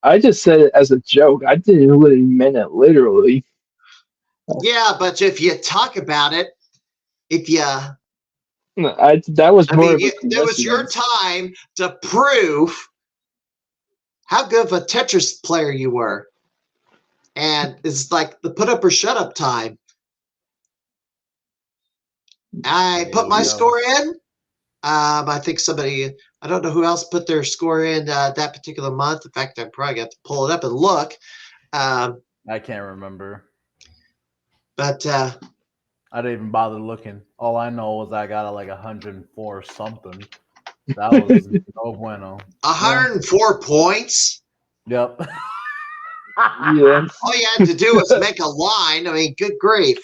[SPEAKER 2] I just said it as a joke. I didn't really mean it literally.
[SPEAKER 1] Yeah, but if you talk about it, if you,
[SPEAKER 2] That was
[SPEAKER 1] I
[SPEAKER 2] more
[SPEAKER 1] mean,
[SPEAKER 2] of a
[SPEAKER 1] it was your
[SPEAKER 2] coincidence.
[SPEAKER 1] time to prove how good of a Tetris player you were. And it's like the put up or shut up time. I put my score in. I think somebody, I don't know who else put their score in that particular month. In fact, I probably got to pull it up and look.
[SPEAKER 3] I can't remember.
[SPEAKER 1] But
[SPEAKER 3] I didn't even bother looking. All I know was I got like 104 something. That was no bueno.
[SPEAKER 1] 104 points.
[SPEAKER 3] Yep.
[SPEAKER 2] Yeah.
[SPEAKER 1] All you had to do was make a line. I mean, good grief.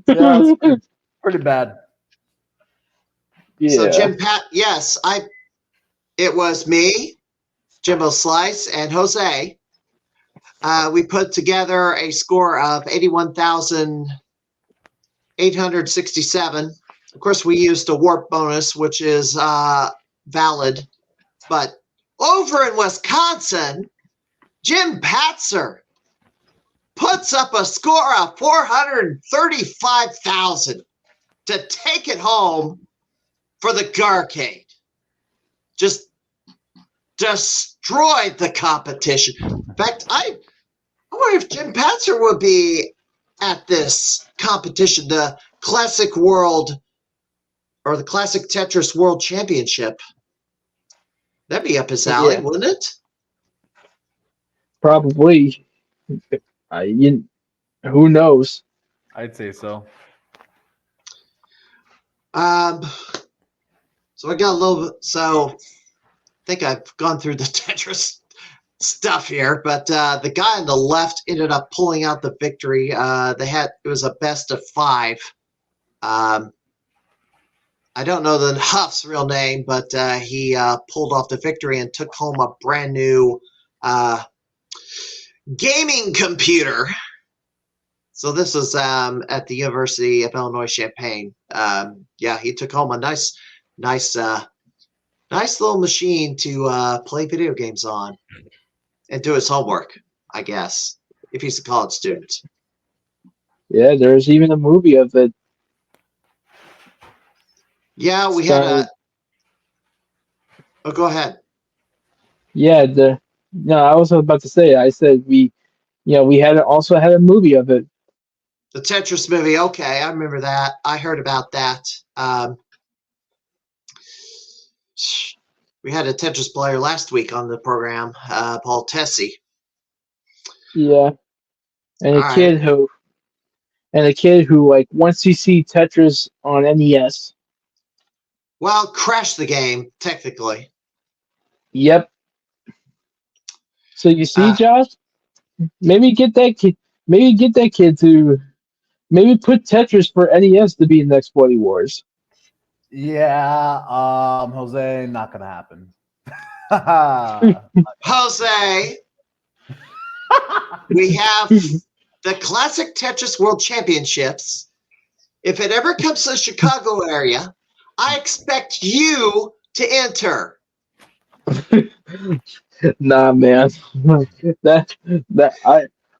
[SPEAKER 3] Yeah, that's pretty bad.
[SPEAKER 2] Yeah.
[SPEAKER 1] So Jim yes, it was me, Jimbo Slice, and Jose. We put together a score of 81,867. Of course, we used a warp bonus, which is valid. But over in Wisconsin, Jim Patzer puts up a score of 435,000 to take it home for the Garcade. Just destroyed the competition. In fact, I wonder if Jim Patzer would be at this competition, the Classic World or the Classic Tetris World Championship. That'd be up his alley, wouldn't it?
[SPEAKER 2] Probably. Who knows?
[SPEAKER 3] I'd say so.
[SPEAKER 1] So I got a little bit. So I think I've gone through the Tetris stuff here, but the guy on the left ended up pulling out the victory. It was a best of 5. I don't know the Huff's real name, but he pulled off the victory and took home a brand new gaming computer. So this was at the University of Illinois Champaign. Yeah, he took home a nice little machine to play video games on and do his homework, I guess, if he's a college student.
[SPEAKER 2] Yeah, there's even a movie of it.
[SPEAKER 1] Yeah, we had a. Oh, go ahead.
[SPEAKER 2] Yeah, no, I was about to say. I said we also had a movie of it.
[SPEAKER 1] The Tetris movie. Okay, I remember that. I heard about that. We had a Tetris player last week on the program, Paul Tessie.
[SPEAKER 2] Yeah, and a kid who like once you see Tetris on NES.
[SPEAKER 1] Well, crashed the game technically.
[SPEAKER 2] Yep. So you see, Josh, maybe get that kid to maybe put Tetris for NES to be in the next Bloody Wars.
[SPEAKER 3] Yeah, Jose, not gonna happen.
[SPEAKER 1] Jose, we have the Classic Tetris World Championships. If it ever comes to the Chicago area, I expect you to enter.
[SPEAKER 2] Nah, man.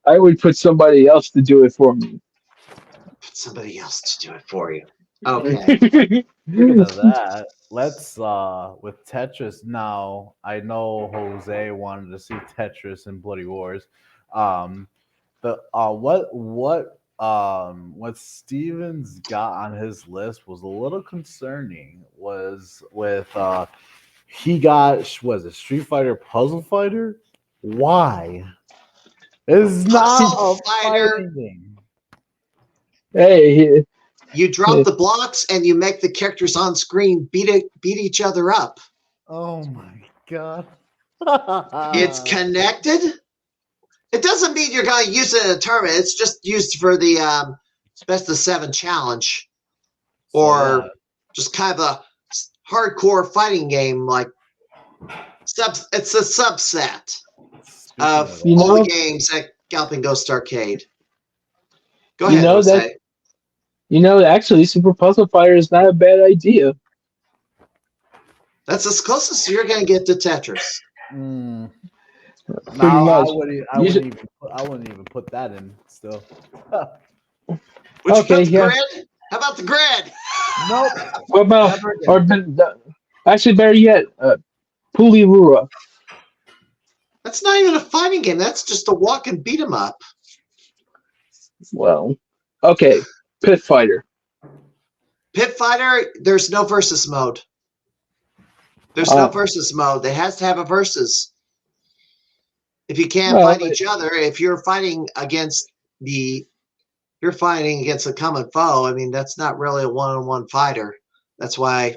[SPEAKER 2] I would put somebody else to do it for me.
[SPEAKER 1] Put somebody else to do it for you. Okay.
[SPEAKER 3] Speaking of that, let's with Tetris now. I know Jose wanted to see Tetris in Bloody Wars. What Stevens got on his list was a little concerning. Was with he got was it Street Fighter Puzzle Fighter? Why? It's not a fighting game.
[SPEAKER 2] Hey,
[SPEAKER 1] you drop the blocks and you make the characters on screen beat each other up.
[SPEAKER 3] Oh my god!
[SPEAKER 1] It's connected. It doesn't mean you're going to use it in a tournament. It's just used for the best of 7 challenge, or just kind of a hardcore fighting game. Like it's a subset of all the games at Galloping Ghost Arcade. Go
[SPEAKER 2] You
[SPEAKER 1] ahead,
[SPEAKER 2] know that.
[SPEAKER 1] Jose.
[SPEAKER 2] Actually, Super Puzzle Fighter is not a bad idea.
[SPEAKER 1] That's as close as you're going to get to Tetris.
[SPEAKER 3] Mm.
[SPEAKER 2] Pretty
[SPEAKER 3] No,
[SPEAKER 2] much.
[SPEAKER 3] I wouldn't even put that in still.
[SPEAKER 1] Would you
[SPEAKER 2] Okay,
[SPEAKER 1] put the
[SPEAKER 2] yeah.
[SPEAKER 1] grid? How about the grid?
[SPEAKER 3] Nope.
[SPEAKER 2] What about
[SPEAKER 3] Never again.
[SPEAKER 2] actually better yet, Pulirura?
[SPEAKER 1] That's not even a fighting game. That's just a walk and beat 'em up.
[SPEAKER 2] Well, okay, Pit Fighter.
[SPEAKER 1] Pit Fighter, there's no versus mode. There's no versus mode. It has to have a versus. If you can't fight each other, if you're fighting against a common foe, I mean, that's not really a one-on-one fighter. That's why,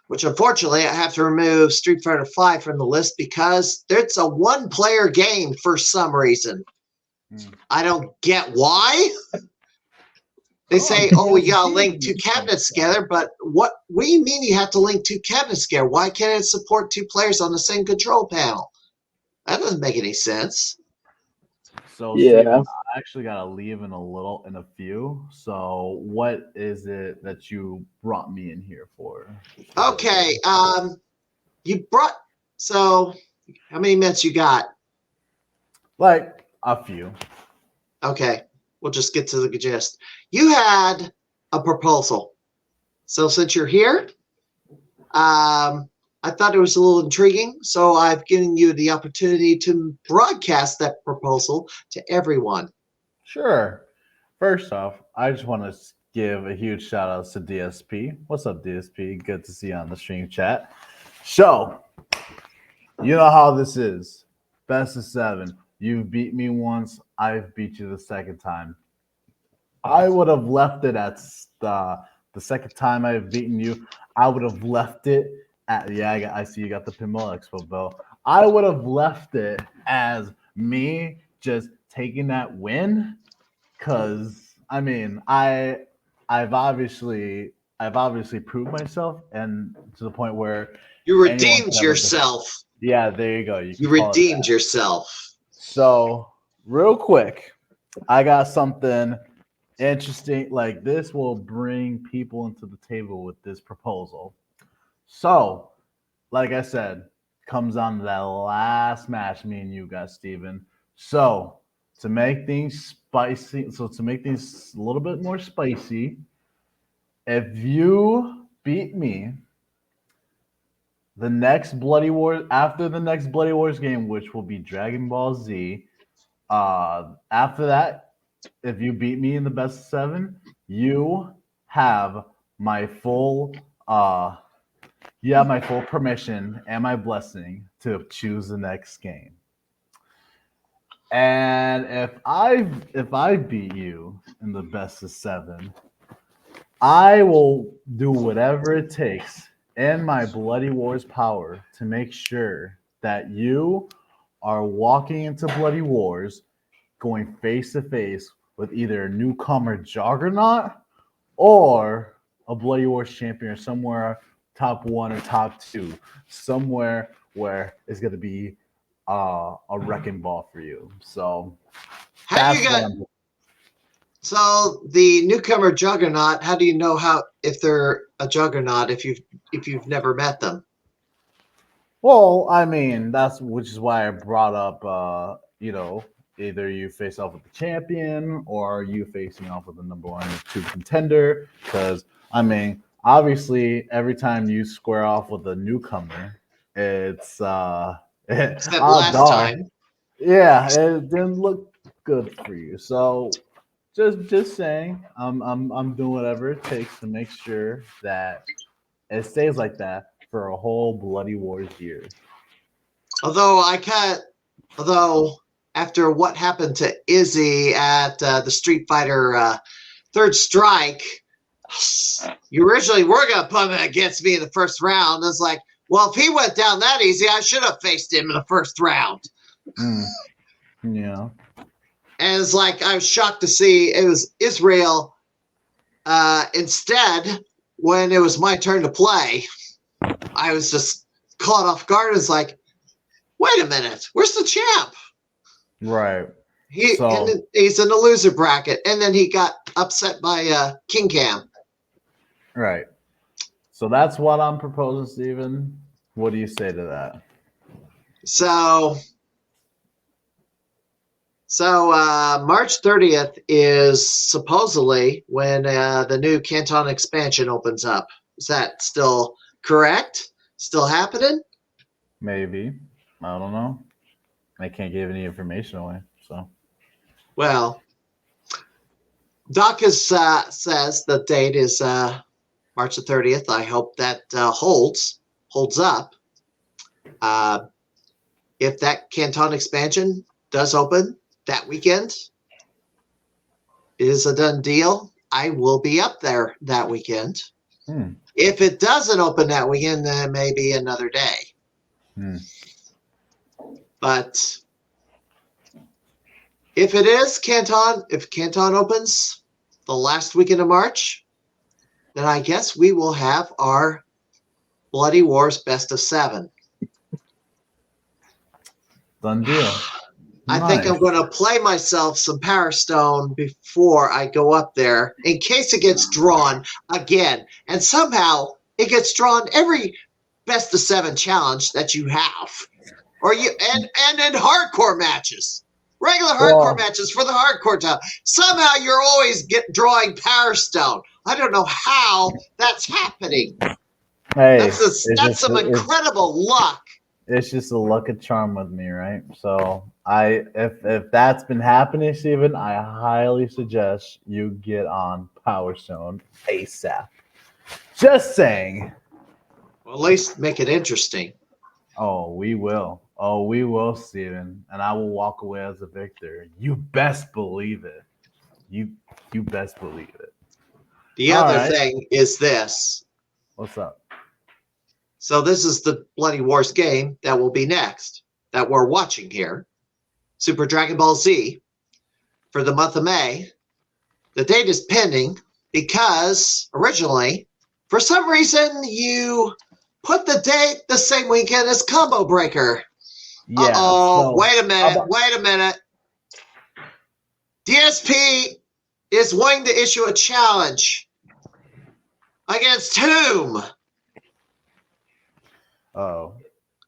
[SPEAKER 1] which unfortunately I have to remove Street Fighter V from the list because it's a one-player game for some reason. I don't get why. They say, oh, we got to link two cabinets together, but what do you mean you have to link two cabinets together? Why can't it support two players on the same control panel? That doesn't make any sense.
[SPEAKER 3] So,
[SPEAKER 2] Yeah.
[SPEAKER 3] Steven, I actually got to leave in a few. So, what is it that you brought me in here for?
[SPEAKER 1] Okay. So how many minutes you got?
[SPEAKER 3] Like a few.
[SPEAKER 1] Okay. We'll just get to the gist. You had a proposal. So since you're here, I thought it was a little intriguing. So I've given you the opportunity to broadcast that proposal to everyone.
[SPEAKER 3] Sure. First off, I just want to give a huge shout out to DSP. What's up, DSP? Good to see you on the stream chat. So, you know how this is. Best of 7. You've beat me once. I've beat you the second time. I would have left it at the second time I've beaten you. I would have left it at I see you got the Pinball Expo belt. I would have left it as me just taking that win, because I mean I've obviously proved myself, and to the point where
[SPEAKER 1] you redeemed yourself.
[SPEAKER 3] Yeah, there you go.
[SPEAKER 1] You redeemed yourself.
[SPEAKER 3] So, real quick, I got something interesting. Like, this will bring people into the table with this proposal. So, like I said, comes on to that last match me and you got, Steven. So, to make things spicy, to make things a little bit more spicy, if you beat me, the next Bloody Wars, after the next Bloody Wars game, which will be Dragon Ball Z, after that, if you beat me in the best of 7, you have my full permission and my blessing to choose the next game. And if I beat you in the best of 7, I will do whatever it takes in my Bloody Wars power to make sure that you are walking into Bloody Wars going face to face with either a newcomer Juggernaut or a Bloody Wars champion, somewhere top 1 or top 2, somewhere where it's going to be a wrecking ball for you. So
[SPEAKER 1] So the newcomer Juggernaut, how do you know if they're a Juggernaut if you've never met them?
[SPEAKER 3] Well, I mean, which is why I brought up either you face off with the champion or you facing off with the number 1 or 2 contender. Because I mean, obviously, every time you square off with a newcomer, it's
[SPEAKER 1] Except last time.
[SPEAKER 3] Yeah, it didn't look good for you. So just saying, I'm doing whatever it takes to make sure that it stays like that for a whole Bloody Wars year.
[SPEAKER 1] Although after what happened to Izzy at the Street Fighter Third Strike, you originally were going to put him against me in the first round. It's like, well, if he went down that easy, I should have faced him in the first round.
[SPEAKER 3] Yeah.
[SPEAKER 1] And it's like, I was shocked to see it was Israel instead when it was my turn to play. I was just caught off guard. It's like, wait a minute, where's the champ?
[SPEAKER 3] Right.
[SPEAKER 1] He's
[SPEAKER 3] So
[SPEAKER 1] in the loser bracket, and then he got upset by King Cam.
[SPEAKER 3] right. So that's what I'm proposing, Steven. What do you say to that?
[SPEAKER 1] So March 30th is supposedly when the new Canton expansion opens up. Is that still correct? Still happening?
[SPEAKER 3] Maybe. I don't know. I can't give any information away. So
[SPEAKER 1] Well, Doc says the date is March the 30th. I hope that holds up. If that Canton expansion does open that weekend, it is a done deal. I will be up there that weekend. If it doesn't open that weekend, then maybe another day. But if it is Canton, if Canton opens the last weekend of March, then I guess we will have our Bloody Wars best of 7.
[SPEAKER 3] done deal.
[SPEAKER 1] I think I'm going to play myself some Power Stone before I go up there in case it gets drawn again. And somehow it gets drawn every best of 7 challenge that you have. Or you and in hardcore matches. Regular hardcore matches for the hardcore time. Somehow you're always drawing Power Stone. I don't know how that's happening.
[SPEAKER 3] Hey,
[SPEAKER 1] that's some incredible luck.
[SPEAKER 3] It's just a luck of charm with me, right? So if that's been happening, Steven, I highly suggest you get on Power Stone ASAP. Just saying.
[SPEAKER 1] Well, at least make it interesting.
[SPEAKER 3] Oh, we will. Oh, we will, Steven. And I will walk away as a victor. You best believe it. You best believe it.
[SPEAKER 1] The other thing is this.
[SPEAKER 3] What's up?
[SPEAKER 1] So this is the Bloody Wars game that will be next, that we're watching here. Super Dragon Ball Z for the month of May. The date is pending because originally, for some reason, you put the date the same weekend as Combo Breaker.
[SPEAKER 3] Yeah.
[SPEAKER 1] Wait a minute. DSP is wanting to issue a challenge against whom?
[SPEAKER 3] Oh.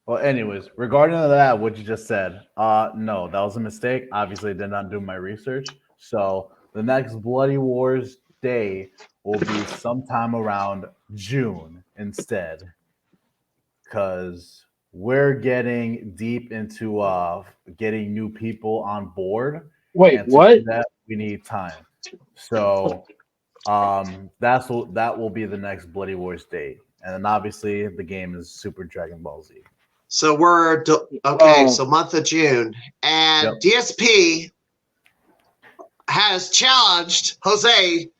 [SPEAKER 3] Well, anyways, regarding that, what you just said, no, that was a mistake. Obviously, I did not do my research. So the next Bloody Wars day will be sometime around June instead. Because we're getting deep into getting new people on board.
[SPEAKER 2] Wait,
[SPEAKER 3] and
[SPEAKER 2] what?
[SPEAKER 3] To do that, we need time. So that will be the next Bloody Wars date. And then obviously the game is Super Dragon Ball Z.
[SPEAKER 1] So we're so month of June, and DSP has challenged Jose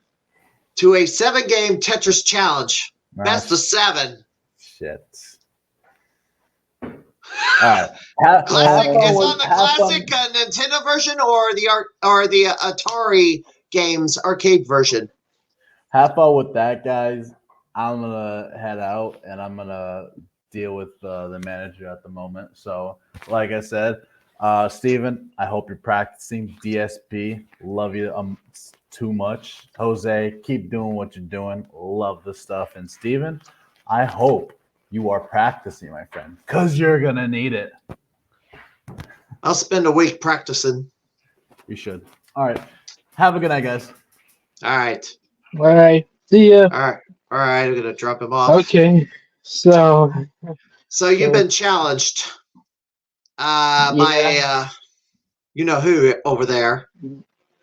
[SPEAKER 1] to a 7-game Tetris challenge, best of 7.
[SPEAKER 3] Shit. All right.
[SPEAKER 1] Classic. It's on the classic Nintendo version or the Atari games arcade version.
[SPEAKER 3] Have fun with that, guys. I'm gonna head out and I'm gonna deal with the manager at the moment. So, like I said, Steven, I hope you're practicing DSP. Love you too much. Jose, keep doing what you're doing. Love the stuff. And Steven, I hope you are practicing, my friend, because you're gonna need it.
[SPEAKER 1] I'll spend a week practicing.
[SPEAKER 3] You should. All right. Have a good night, guys.
[SPEAKER 1] All right.
[SPEAKER 2] All right. See ya.
[SPEAKER 1] All right. I'm gonna drop him off.
[SPEAKER 2] Okay. So
[SPEAKER 1] you've been challenged by you know who over there.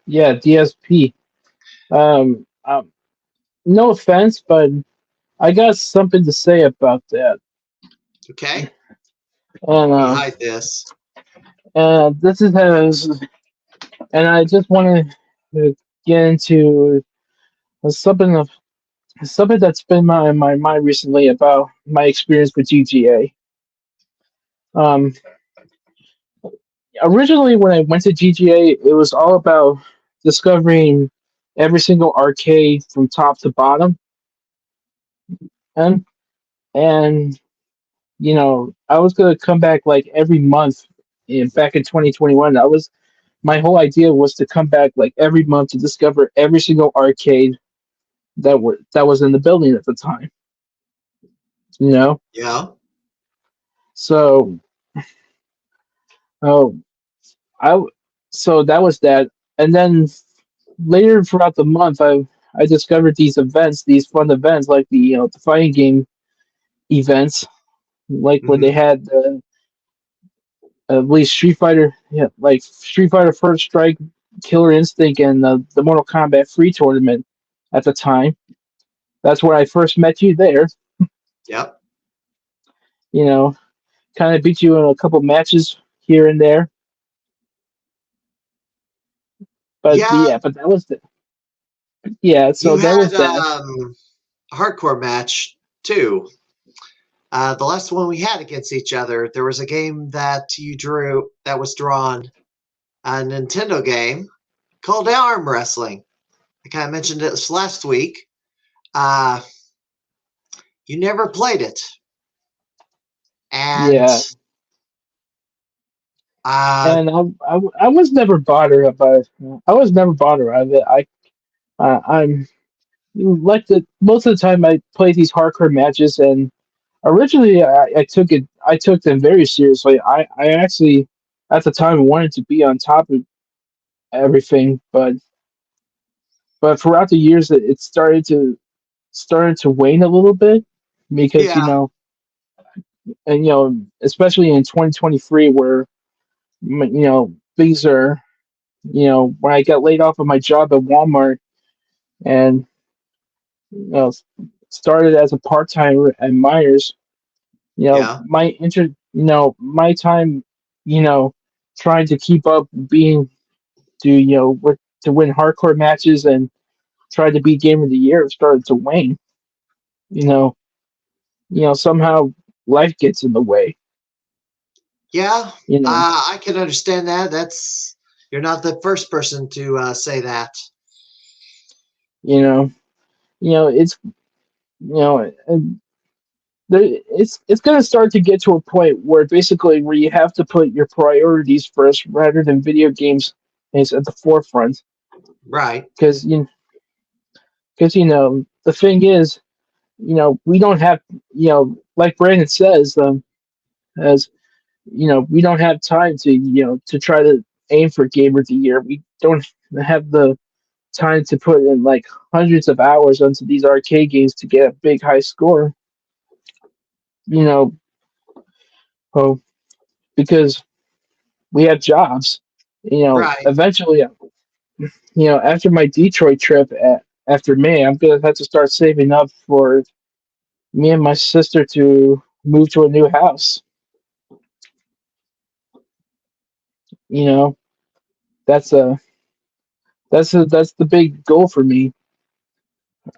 [SPEAKER 2] Yeah, DSP. No offense, but I got something to say about that.
[SPEAKER 1] Okay.
[SPEAKER 2] And
[SPEAKER 1] hide this.
[SPEAKER 2] This is and I just want to get into something that's been in my mind recently about my experience with GGA. Originally, when I went to GGA, it was all about discovering every single arcade from top to bottom, and I was gonna come back like every month. Back in 2021, my whole idea was to come back like every month to discover every single arcade that was in the building at the time. You know,
[SPEAKER 1] Yeah.
[SPEAKER 2] so oh, I so that was that, and then later throughout the month, I discovered these events, these fun events like the fighting game events, like where they
[SPEAKER 1] Hmm.
[SPEAKER 2] had at least Street Fighter, yeah, like Street Fighter First Strike, Killer Instinct, and the Mortal Kombat Free tournament at the time. That's where I first met you there.
[SPEAKER 1] Yep.
[SPEAKER 2] You know, kind of beat you in a couple matches here and there, but
[SPEAKER 1] Yeah.
[SPEAKER 2] yeah, but that was the yeah. So
[SPEAKER 1] You
[SPEAKER 2] that
[SPEAKER 1] had
[SPEAKER 2] was that.
[SPEAKER 1] a hardcore match too. The last one we had against each other, there was a game that you drew that was drawn, a Nintendo game called Arm Wrestling. I kind of mentioned it last week. Uh, you never played it, and
[SPEAKER 2] Yeah,
[SPEAKER 1] uh,
[SPEAKER 2] and I was never bothered about it. I was never bothered of it. I'm like the most of the time I play these hardcore matches, and originally I took them very seriously. I actually at the time wanted to be on top of everything, but throughout the years it started to wane a little bit because
[SPEAKER 1] yeah,
[SPEAKER 2] and especially in 2023 where things are when I got laid off of my job at Walmart and started as a part timer at Myers.
[SPEAKER 1] yeah,
[SPEAKER 2] My time, you know, trying to keep up, being to to win hardcore matches and try to be game of the year started to wane. You know, somehow life gets in the way.
[SPEAKER 1] yeah.
[SPEAKER 2] You know,
[SPEAKER 1] I can understand that. You're not the first person to say that.
[SPEAKER 2] you know, it's and it's gonna start to get to a point where basically where you have to put your priorities first rather than video games is at the forefront
[SPEAKER 1] Right.
[SPEAKER 2] because the thing is we don't have like Brandon says as we don't have time to to try to aim for game of the year. We don't have the time to put in like hundreds of hours onto these arcade games to get a big high score. You know, oh, because we have jobs.
[SPEAKER 1] Right.
[SPEAKER 2] Eventually, after my Detroit trip after May, I'm gonna have to start saving up for me and my sister to move to a new house. You know, that's a that's the big goal for me.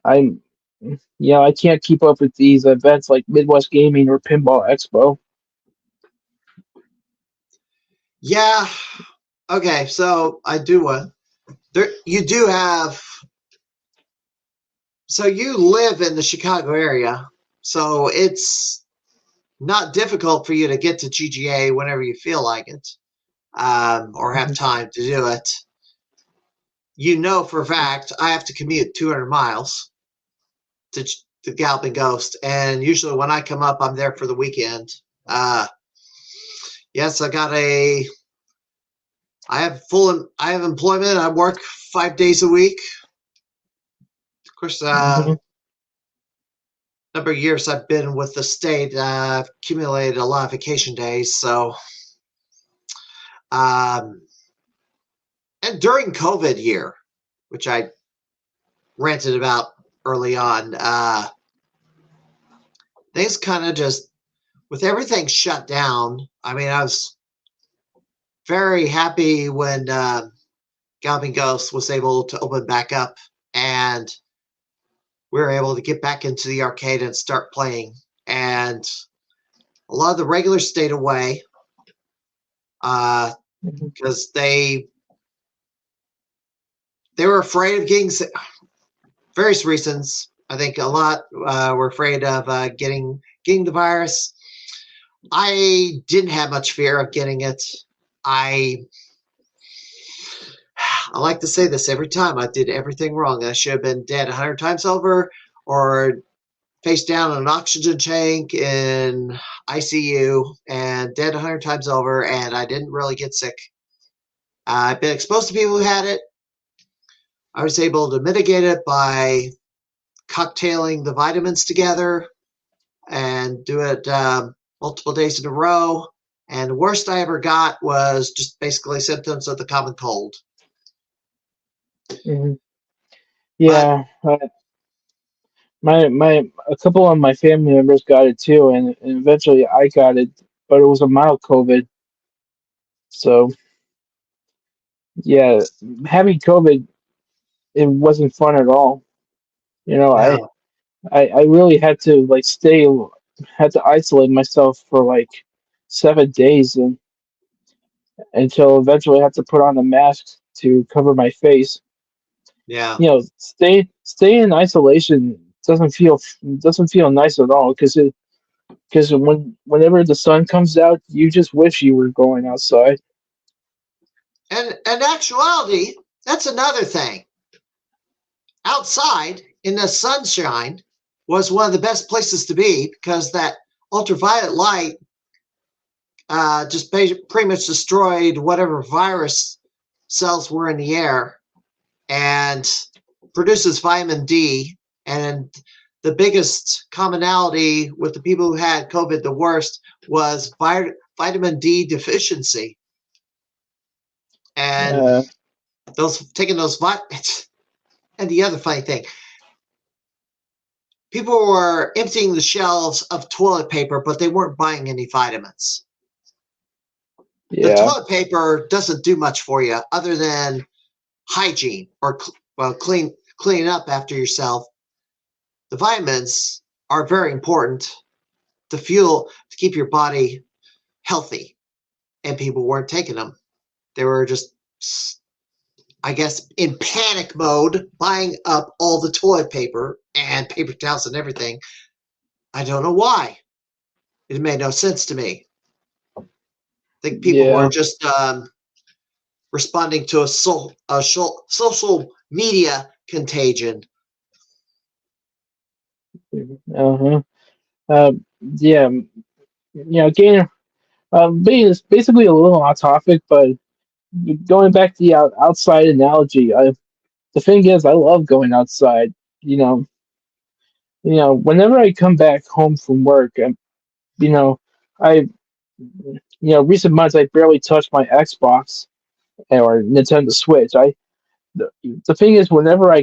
[SPEAKER 2] I'm I can't keep up with these events like Midwest Gaming or Pinball Expo.
[SPEAKER 1] Yeah. Okay. So I do there. You do have. So you live in the Chicago area, so it's not difficult for you to get to GGA whenever you feel like it, or have
[SPEAKER 2] Mhm.
[SPEAKER 1] time to do it. You know for a fact I have to commute 200 miles to Galloping Ghost, and usually when I come up, I'm there for the weekend. Uh, yes, I have employment. I work 5 days a week. Of course,
[SPEAKER 2] Mhm.
[SPEAKER 1] number of years I've been with the state, I've accumulated a lot of vacation days. So, um, and during COVID year, which I ranted about early on, things kind of just with everything shut down. I mean, I was very happy when Galloping Ghost was able to open back up and we were able to get back into the arcade and start playing. And a lot of the regulars stayed away because
[SPEAKER 2] Mhm.
[SPEAKER 1] they were afraid of getting various reasons. I think a lot were afraid of getting the virus. I didn't have much fear of getting it. I I like to say this every time. I did everything wrong. I should have been dead 100 times over, or face down in an oxygen tank in ICU and dead 100 times over, and I didn't really get sick. I've been exposed to people who had it. I was able to mitigate it by cocktailing the vitamins together and do it multiple days in a row. And the worst I ever got was just basically symptoms of the common cold.
[SPEAKER 2] Hmm.
[SPEAKER 1] But
[SPEAKER 2] Yeah, my a couple of my family members got it too, and eventually I got it, but it was a mild COVID. So yeah, having COVID, it wasn't fun at all. You know,
[SPEAKER 1] no.
[SPEAKER 2] I really had to like had to isolate myself for like 7 days, and until eventually I had to put on a mask to cover my face.
[SPEAKER 1] Yeah.
[SPEAKER 2] You know, stay in isolation doesn't feel nice at all because whenever the sun comes out, you just wish you were going outside.
[SPEAKER 1] And in actuality, that's another thing. Outside in the sunshine was one of the best places to be because that ultraviolet light just pretty much destroyed whatever virus cells were in the air and produces vitamin D. And the biggest commonality with the people who had COVID the worst was vitamin D deficiency. And
[SPEAKER 2] Uh,
[SPEAKER 1] taking those vitamins. And the other funny thing, people were emptying the shelves of toilet paper, but they weren't buying any vitamins. The
[SPEAKER 2] yeah,
[SPEAKER 1] toilet paper doesn't do much for you other than hygiene or cleaning up after yourself. The vitamins are very important to keep your body healthy, and people weren't taking them. They were just, I guess, in panic mode, buying up all the toilet paper and paper towels and everything. I don't know why. It made no sense to me. I think people were
[SPEAKER 2] yeah.
[SPEAKER 1] just responding to a social media contagion.
[SPEAKER 2] Uh-huh. Uh, yeah. Again, basically a little off topic, but going back to the outside analogy, the thing is, I love going outside. You know, whenever I come back home from work, and you know, I, recent months I barely touched my Xbox or Nintendo Switch. The, the thing is, whenever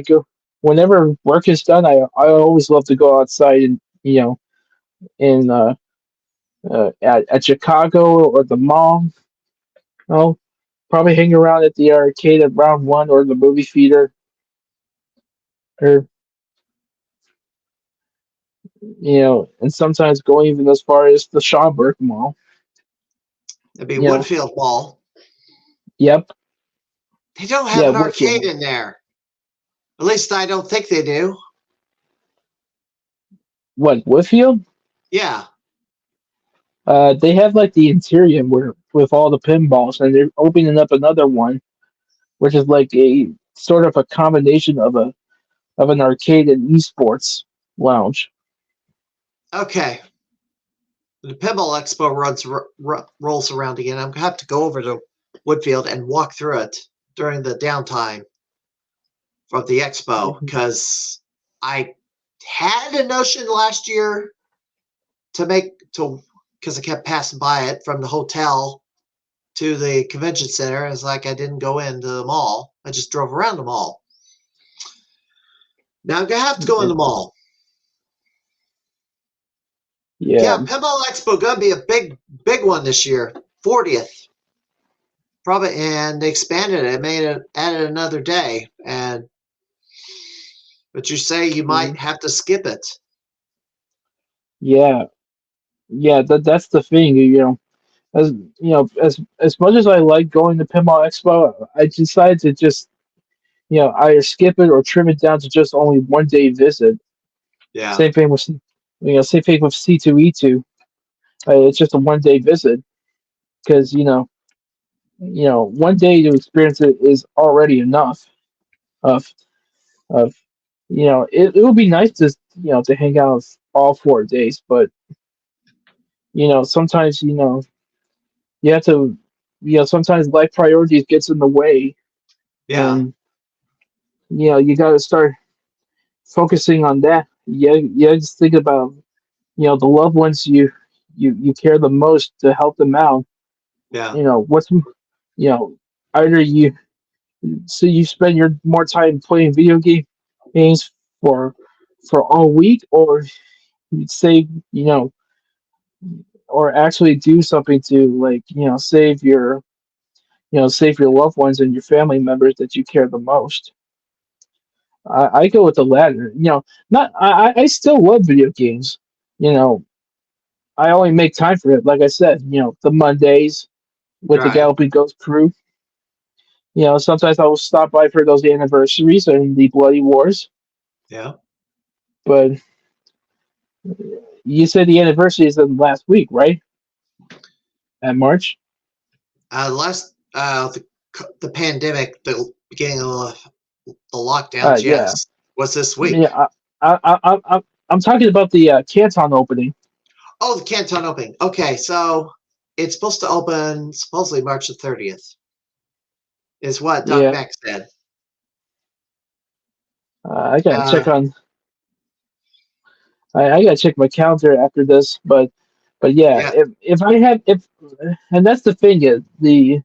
[SPEAKER 2] work is done, I always love to go outside and in at Chicago or the mall. Oh, probably hang around at the arcade at Round One or the movie theater, or and sometimes going even as far as the Schaumburg Mall.
[SPEAKER 1] It'd be
[SPEAKER 2] You know,
[SPEAKER 1] Woodfield Mall.
[SPEAKER 2] yep,
[SPEAKER 1] They don't have
[SPEAKER 2] yeah,
[SPEAKER 1] an
[SPEAKER 2] Woodfield
[SPEAKER 1] arcade
[SPEAKER 2] Mall.
[SPEAKER 1] in there. At least I don't think they do.
[SPEAKER 2] What Woodfield?
[SPEAKER 1] Yeah.
[SPEAKER 2] They have like the interior where with all the pinballs, and they're opening up another one, which is like a sort of a combination of an arcade and esports lounge.
[SPEAKER 1] Okay. The Pinball Expo rolls around again. I'm going to have to go over to Woodfield and walk through it during the downtime of the expo
[SPEAKER 2] Mhm.
[SPEAKER 1] because I had a notion last year because I kept passing by it from the hotel to the convention center. It's like I didn't go into the mall. I just drove around the mall. Now I'm going to have to go in the mall.
[SPEAKER 2] Yeah,
[SPEAKER 1] Yeah, Pinball Expo going to be a big one this year. 40th. Probably, and they expanded it, added another day. But you say you might
[SPEAKER 2] mhm.
[SPEAKER 1] have to skip it.
[SPEAKER 2] Yeah, yeah. That's the thing. As as much as I like going to Pinball Expo, I decided to just either skip it or trim it down to just only 1 day visit.
[SPEAKER 1] Yeah.
[SPEAKER 2] Same thing with C2E2. It's just a 1 day visit because one day to experience it is already enough. Of of it would be nice to to hang out all 4 days, but sometimes you have to sometimes life priorities gets in the way,
[SPEAKER 1] Yeah.
[SPEAKER 2] and you got to start focusing on that. You just think about the loved ones you care the most to help them out.
[SPEAKER 1] Yeah.
[SPEAKER 2] What's either you spend your more time playing video games for all week, or you save or actually do something to, like, save your loved ones and your family members that you care the most. I go with the latter. Not I still love video games. You know, I only make time for it. Like I said, the Mondays with the
[SPEAKER 1] Right.
[SPEAKER 2] Galloping Ghost crew. Sometimes I will stop by for those anniversaries and the Bloody Wars.
[SPEAKER 1] Yeah.
[SPEAKER 2] But you said the anniversary is in last week, right? At March.
[SPEAKER 1] Last the pandemic, the beginning of the lockdowns,
[SPEAKER 2] Yeah.
[SPEAKER 1] yes, was this week.
[SPEAKER 2] Yeah. I'm talking about the Canton opening.
[SPEAKER 1] Oh, the Canton opening. Okay, so it's supposed to open supposedly March the 30th, is what Doc
[SPEAKER 2] Yeah.
[SPEAKER 1] Mack said.
[SPEAKER 2] I gotta
[SPEAKER 1] Uh,
[SPEAKER 2] check on. I gotta check my calendar after this, but yeah,
[SPEAKER 1] yeah,
[SPEAKER 2] if I had if and that's the thing is the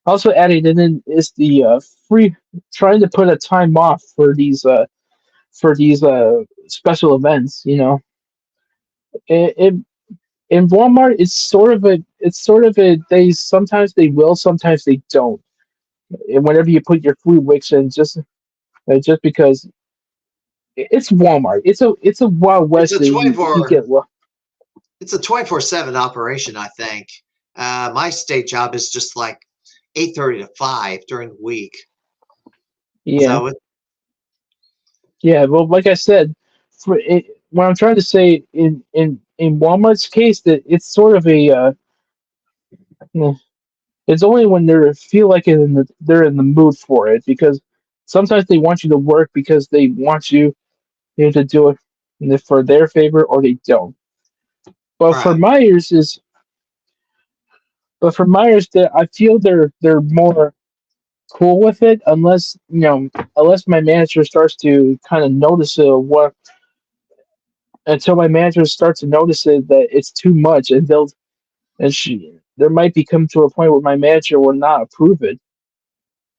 [SPEAKER 2] also adding it in is the free trying to put a time off for these special events. It in Walmart it's sort of a they sometimes they will, sometimes they don't. And whenever you put your food wicks in, just because it's Walmart, it's a Wild
[SPEAKER 1] it's
[SPEAKER 2] West
[SPEAKER 1] a
[SPEAKER 2] that you
[SPEAKER 1] 24
[SPEAKER 2] get. Well,
[SPEAKER 1] it's a 24/7 operation, I think. My state job is just like 8:30 to 5 during the week.
[SPEAKER 2] yeah.
[SPEAKER 1] So it,
[SPEAKER 2] Yeah, well, like I said, what I'm trying to say in Walmart's case, that it's sort of a hmm, it's only when they feel like they're in the mood for it, because sometimes they want you to work because they want you to do it for their favor, or they don't. But for
[SPEAKER 1] right,
[SPEAKER 2] Myers is but for Myers, that I feel they're more cool with it, unless my manager starts to kind of notice what until my manager starts to notice it that it's too much, and she there might be come to a point where my manager will not approve it,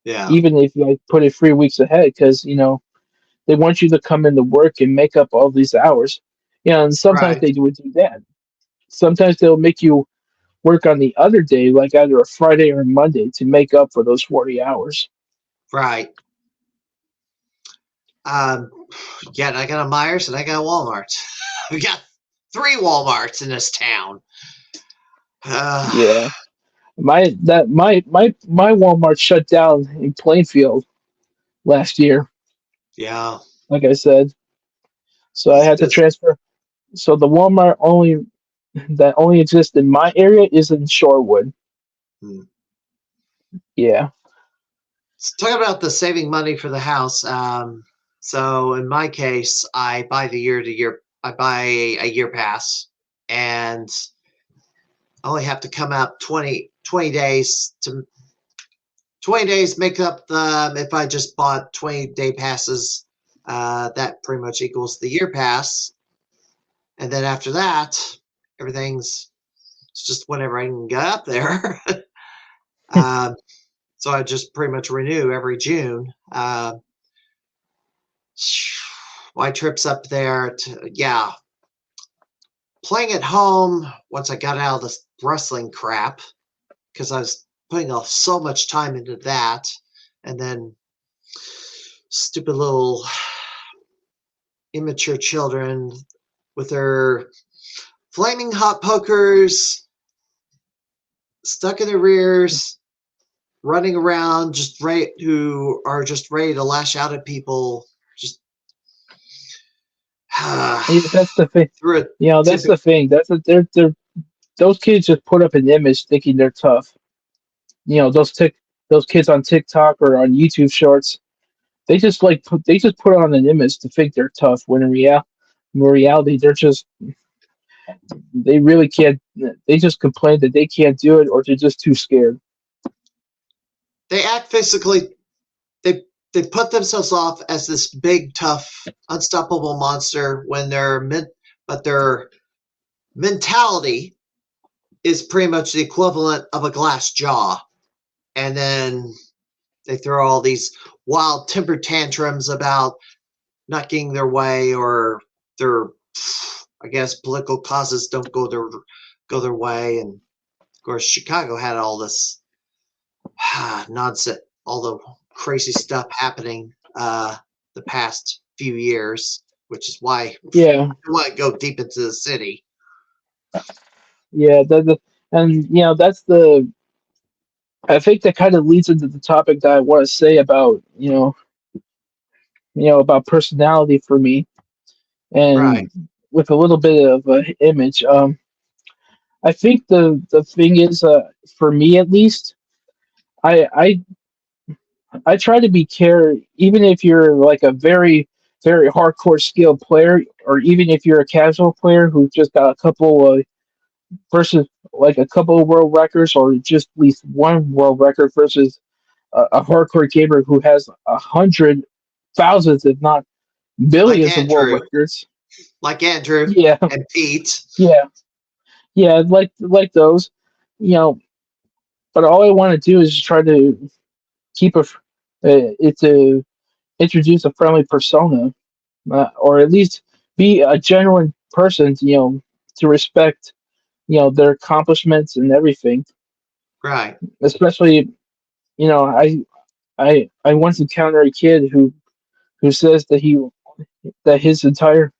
[SPEAKER 1] yeah,
[SPEAKER 2] even if I put it 3 weeks ahead, because they want you to come into work and make up all these hours. And sometimes
[SPEAKER 1] right,
[SPEAKER 2] they would do that. Sometimes they'll make you work on the other day, like either a Friday or a Monday, to make up for those 40 hours.
[SPEAKER 1] right. Um, yeah, and I got a Myers and I got a Walmart. We got 3 Walmarts in this town. Uh,
[SPEAKER 2] Yeah. My Walmart shut down in Plainfield last year,
[SPEAKER 1] yeah,
[SPEAKER 2] like I said. So I
[SPEAKER 1] it's
[SPEAKER 2] had to
[SPEAKER 1] busy.
[SPEAKER 2] transfer. So the Walmart only that only exists in my area is in Shorewood.
[SPEAKER 1] Hmm.
[SPEAKER 2] Yeah.
[SPEAKER 1] Talking about the saving money for the house. So in my case, I buy the year to year. I buy a year pass, and I only have to come out 20 days to 20 days make up the if I just bought 20-day passes, that pretty much equals the year pass. And then after that, everything's it's just whenever I can get up there. um, so I just pretty much renew every June. My trips up there to, yeah, playing at home once I got out of this wrestling crap because I was putting so much time into that. And then stupid little immature children with their flaming hot pokers stuck in their rears, running around, just ready, who are just ready to lash out at people. Just
[SPEAKER 2] Yeah, that's the thing.
[SPEAKER 1] through a
[SPEAKER 2] That's the
[SPEAKER 1] typical.
[SPEAKER 2] thing. They're those kids just put up an image thinking they're tough. those kids on TikTok or on YouTube Shorts. They just put on an image to think they're tough when in reality they really can't. They just complain that they can't do it or they're just too scared.
[SPEAKER 1] They act physically. They put themselves off as this big, tough, unstoppable monster when but their mentality is pretty much the equivalent of a glass jaw. And then they throw all these wild temper tantrums about not getting their way, or their, I guess, political causes don't go their way. And of course, Chicago had all this nonsense, all the crazy stuff happening the past few years, which is why
[SPEAKER 2] Yeah,
[SPEAKER 1] I want to go deep into the city.
[SPEAKER 2] yeah. And that's the. I think that kind of leads into the topic that I want to say about about personality for me,
[SPEAKER 1] Right.
[SPEAKER 2] and with a little bit of an image. I think the thing is, for me at least, I I I try to be care even if you're like a very hardcore skilled player, or even if you're a casual player who just got a couple versus like a couple of world records or just at least one world record versus a hardcore gamer who has 100 thousands, if not
[SPEAKER 1] Like
[SPEAKER 2] billions, of world
[SPEAKER 1] Andrew.
[SPEAKER 2] records.
[SPEAKER 1] Like Andrew
[SPEAKER 2] Yeah,
[SPEAKER 1] and Pete.
[SPEAKER 2] yeah, yeah, like those, you know. But all I want to do is try to keep it to introduce a friendly persona, or at least be a genuine person, to respect, their accomplishments and everything.
[SPEAKER 1] Right.
[SPEAKER 2] Especially, you know, I once encountered a kid who says that his entire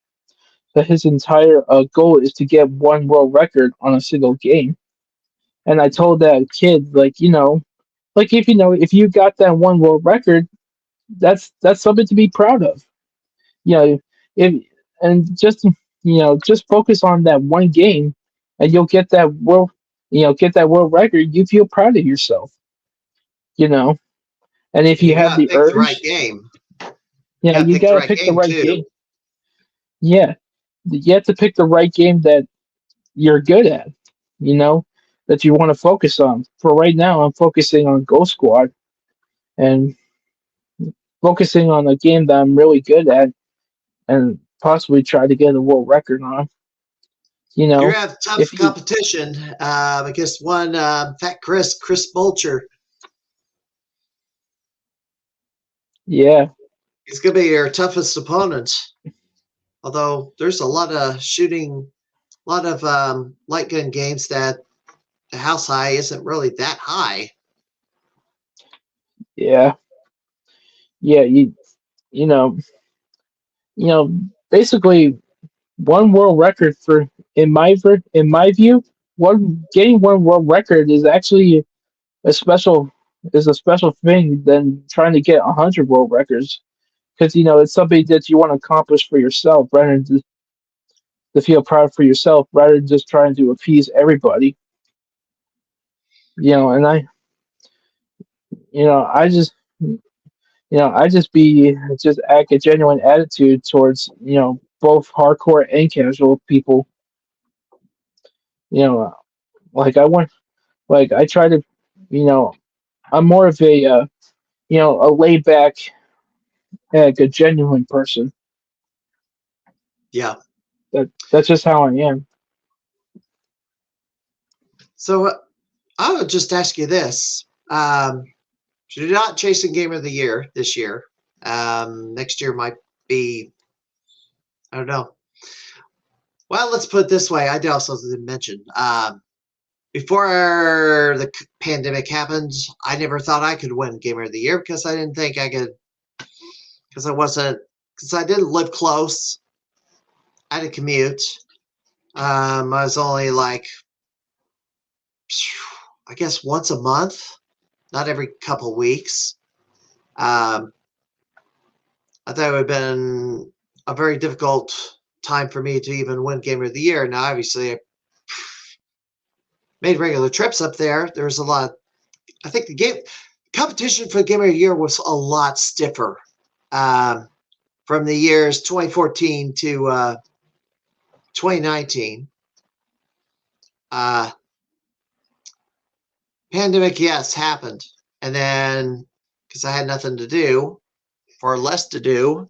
[SPEAKER 2] goal is to get one world record on a single game. And I told that kid, like, like if you got that one world record, that's something to be proud of. You know, if and just focus on that one game, and you'll get that world record. You feel proud of yourself. You know, and if
[SPEAKER 1] And
[SPEAKER 2] you
[SPEAKER 1] you
[SPEAKER 2] have
[SPEAKER 1] got to
[SPEAKER 2] the
[SPEAKER 1] pick the right
[SPEAKER 2] urge,
[SPEAKER 1] game. You
[SPEAKER 2] yeah,
[SPEAKER 1] got to
[SPEAKER 2] you
[SPEAKER 1] pick the
[SPEAKER 2] gotta
[SPEAKER 1] right
[SPEAKER 2] pick the
[SPEAKER 1] game,
[SPEAKER 2] right game.
[SPEAKER 1] too.
[SPEAKER 2] Yeah, you have to pick the right game that you're good at. You know, that you want to focus on. For right now, I'm focusing on Ghost Squad and focusing on a game that I'm really good at, and possibly try to get a world record on. You
[SPEAKER 1] You're
[SPEAKER 2] know,
[SPEAKER 1] going to have tough
[SPEAKER 2] if you,
[SPEAKER 1] competition against one Fat Chris Bulcher.
[SPEAKER 2] yeah,
[SPEAKER 1] He's going to be your toughest opponent. Although there's a lot of shooting, a lot of light gun games that the house high isn't really that high.
[SPEAKER 2] yeah, yeah, you know, you know, basically one world record for in my view, one getting one world record is actually a special is a special thing than trying to get 100 world records, because it's something that you want to accomplish for yourself rather than to feel proud for yourself rather than just trying to appease everybody. And I just I just act a genuine attitude towards both hardcore and casual people. You know, like I try to, you know, I'm more of a laid back, like a genuine person.
[SPEAKER 1] Yeah.
[SPEAKER 2] That's just how I am.
[SPEAKER 1] So I would just ask you this. So you're not chasing Game of the Year this year. Next year might be, I don't know. Well, let's put it this way. I also didn't mention. Before the pandemic happened, I never thought I could win Gamer of the Year because I didn't think I could, because I didn't live close. I had to commute. I was only like, I guess once a month, not every couple of weeks. Um, I thought it would have been a very difficult time for me to even win Gamer of the Year. Now, obviously, I made regular trips up there. There's a lot I think the game competition for the Game of the Year was a lot stiffer from the years 2014 to 2019. Pandemic, yes, happened. And then, because I had nothing to do, or less to do,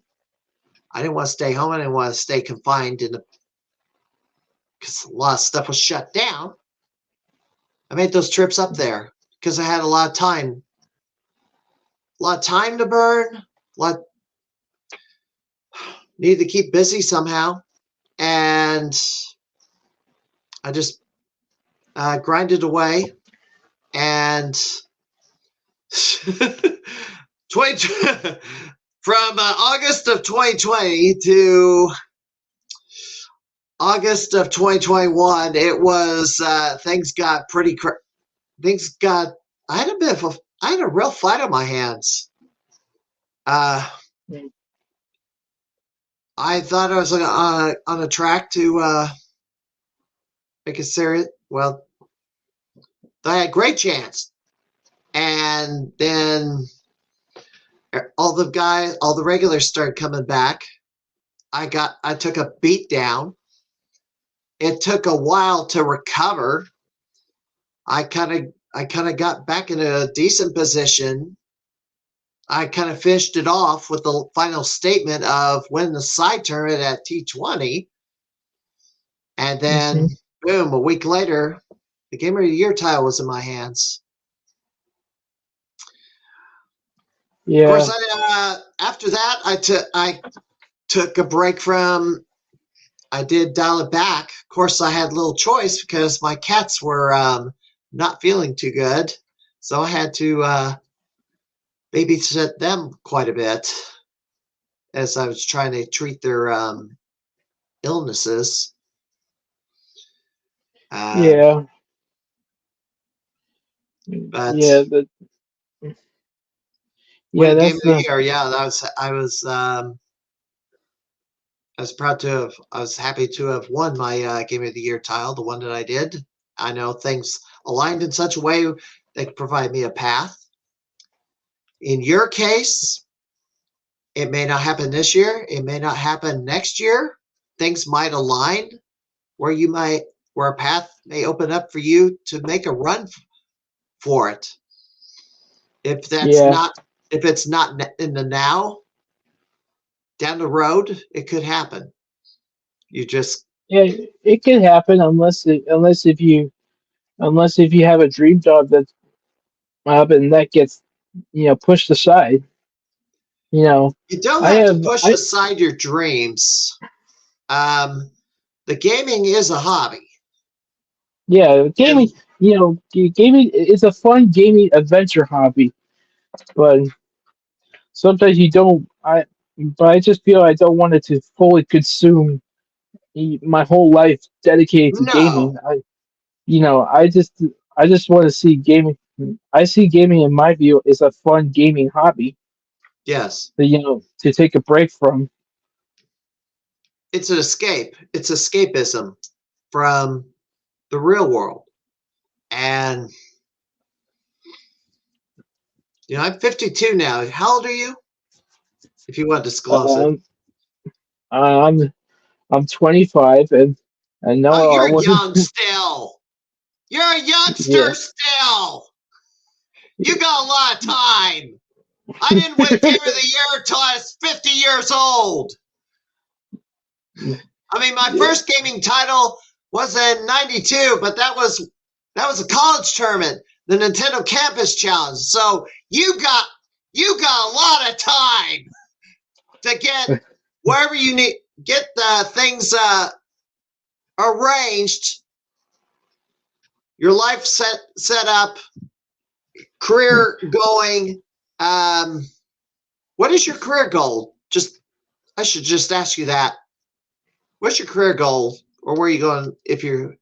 [SPEAKER 1] I didn't want to stay home. I didn't want to stay confined because a lot of stuff was shut down. I made those trips up there because I had a lot of time to burn. Needed to keep busy somehow, and I just grinded away. And 20, from August of 2020 to August of 2021, it was things got pretty. I had a real fight on my hands. I thought I was on a track to make it serious. Well, I had a great chance, and then all the regulars started coming back. I took a beat down. It took a while to recover. I kind of got back in a decent position. I kind of finished it off with the final statement of winning the side tournament at T20. And then, boom, a week later, the Game of the Year title was in my hands.
[SPEAKER 2] Yeah.
[SPEAKER 1] Of course, after that, I took a break from. I did dial it back. Of course, I had little choice because my cats were not feeling too good, so I had to babysit them quite a bit as I was trying to treat their illnesses.
[SPEAKER 2] Yeah.
[SPEAKER 1] But
[SPEAKER 2] yeah,
[SPEAKER 1] Game
[SPEAKER 2] that's
[SPEAKER 1] of the
[SPEAKER 2] the
[SPEAKER 1] Year. Yeah, I was proud to have. I was happy to have won my Game of the Year title, the one that I did. I know things aligned in such a way they could provide me a path. In your case, it may not happen this year. It may not happen next year. Things might align where a path may open up for you to make a run for it. If it's not in the now, down the road, it could happen. You just
[SPEAKER 2] it can happen unless if you have a dream job that's up and that gets pushed aside.
[SPEAKER 1] You don't
[SPEAKER 2] I
[SPEAKER 1] have to
[SPEAKER 2] have
[SPEAKER 1] push
[SPEAKER 2] I
[SPEAKER 1] aside your dreams. The gaming is a hobby.
[SPEAKER 2] yeah gaming
[SPEAKER 1] And
[SPEAKER 2] gaming is a fun gaming adventure hobby, but sometimes you don't. But I just feel I don't want it to fully consume my whole life dedicated to gaming.
[SPEAKER 1] no,
[SPEAKER 2] I just want to see gaming. I see gaming in my view is a fun gaming hobby
[SPEAKER 1] yes,
[SPEAKER 2] that to take a break from.
[SPEAKER 1] it's an escape. It's escapism from the real world. And I'm 52 now. How old are you? If you want to disclose it.
[SPEAKER 2] Um, I'm I'm 25 and no,
[SPEAKER 1] Oh,
[SPEAKER 2] I
[SPEAKER 1] you're
[SPEAKER 2] wasn't.
[SPEAKER 1] young still. You're a
[SPEAKER 2] Yeah,
[SPEAKER 1] youngster still. You got a lot of time. I didn't win Game of the Year until I was 50 years old. I mean, my
[SPEAKER 2] yeah,
[SPEAKER 1] first gaming title was in '92, but that was a college tournament, the Nintendo Campus Challenge. So you got a lot of time to get wherever you need, get the things arranged, your life set up, career going. What is your career goal? I should just ask you that. What's your career goal, or where are you going if you're?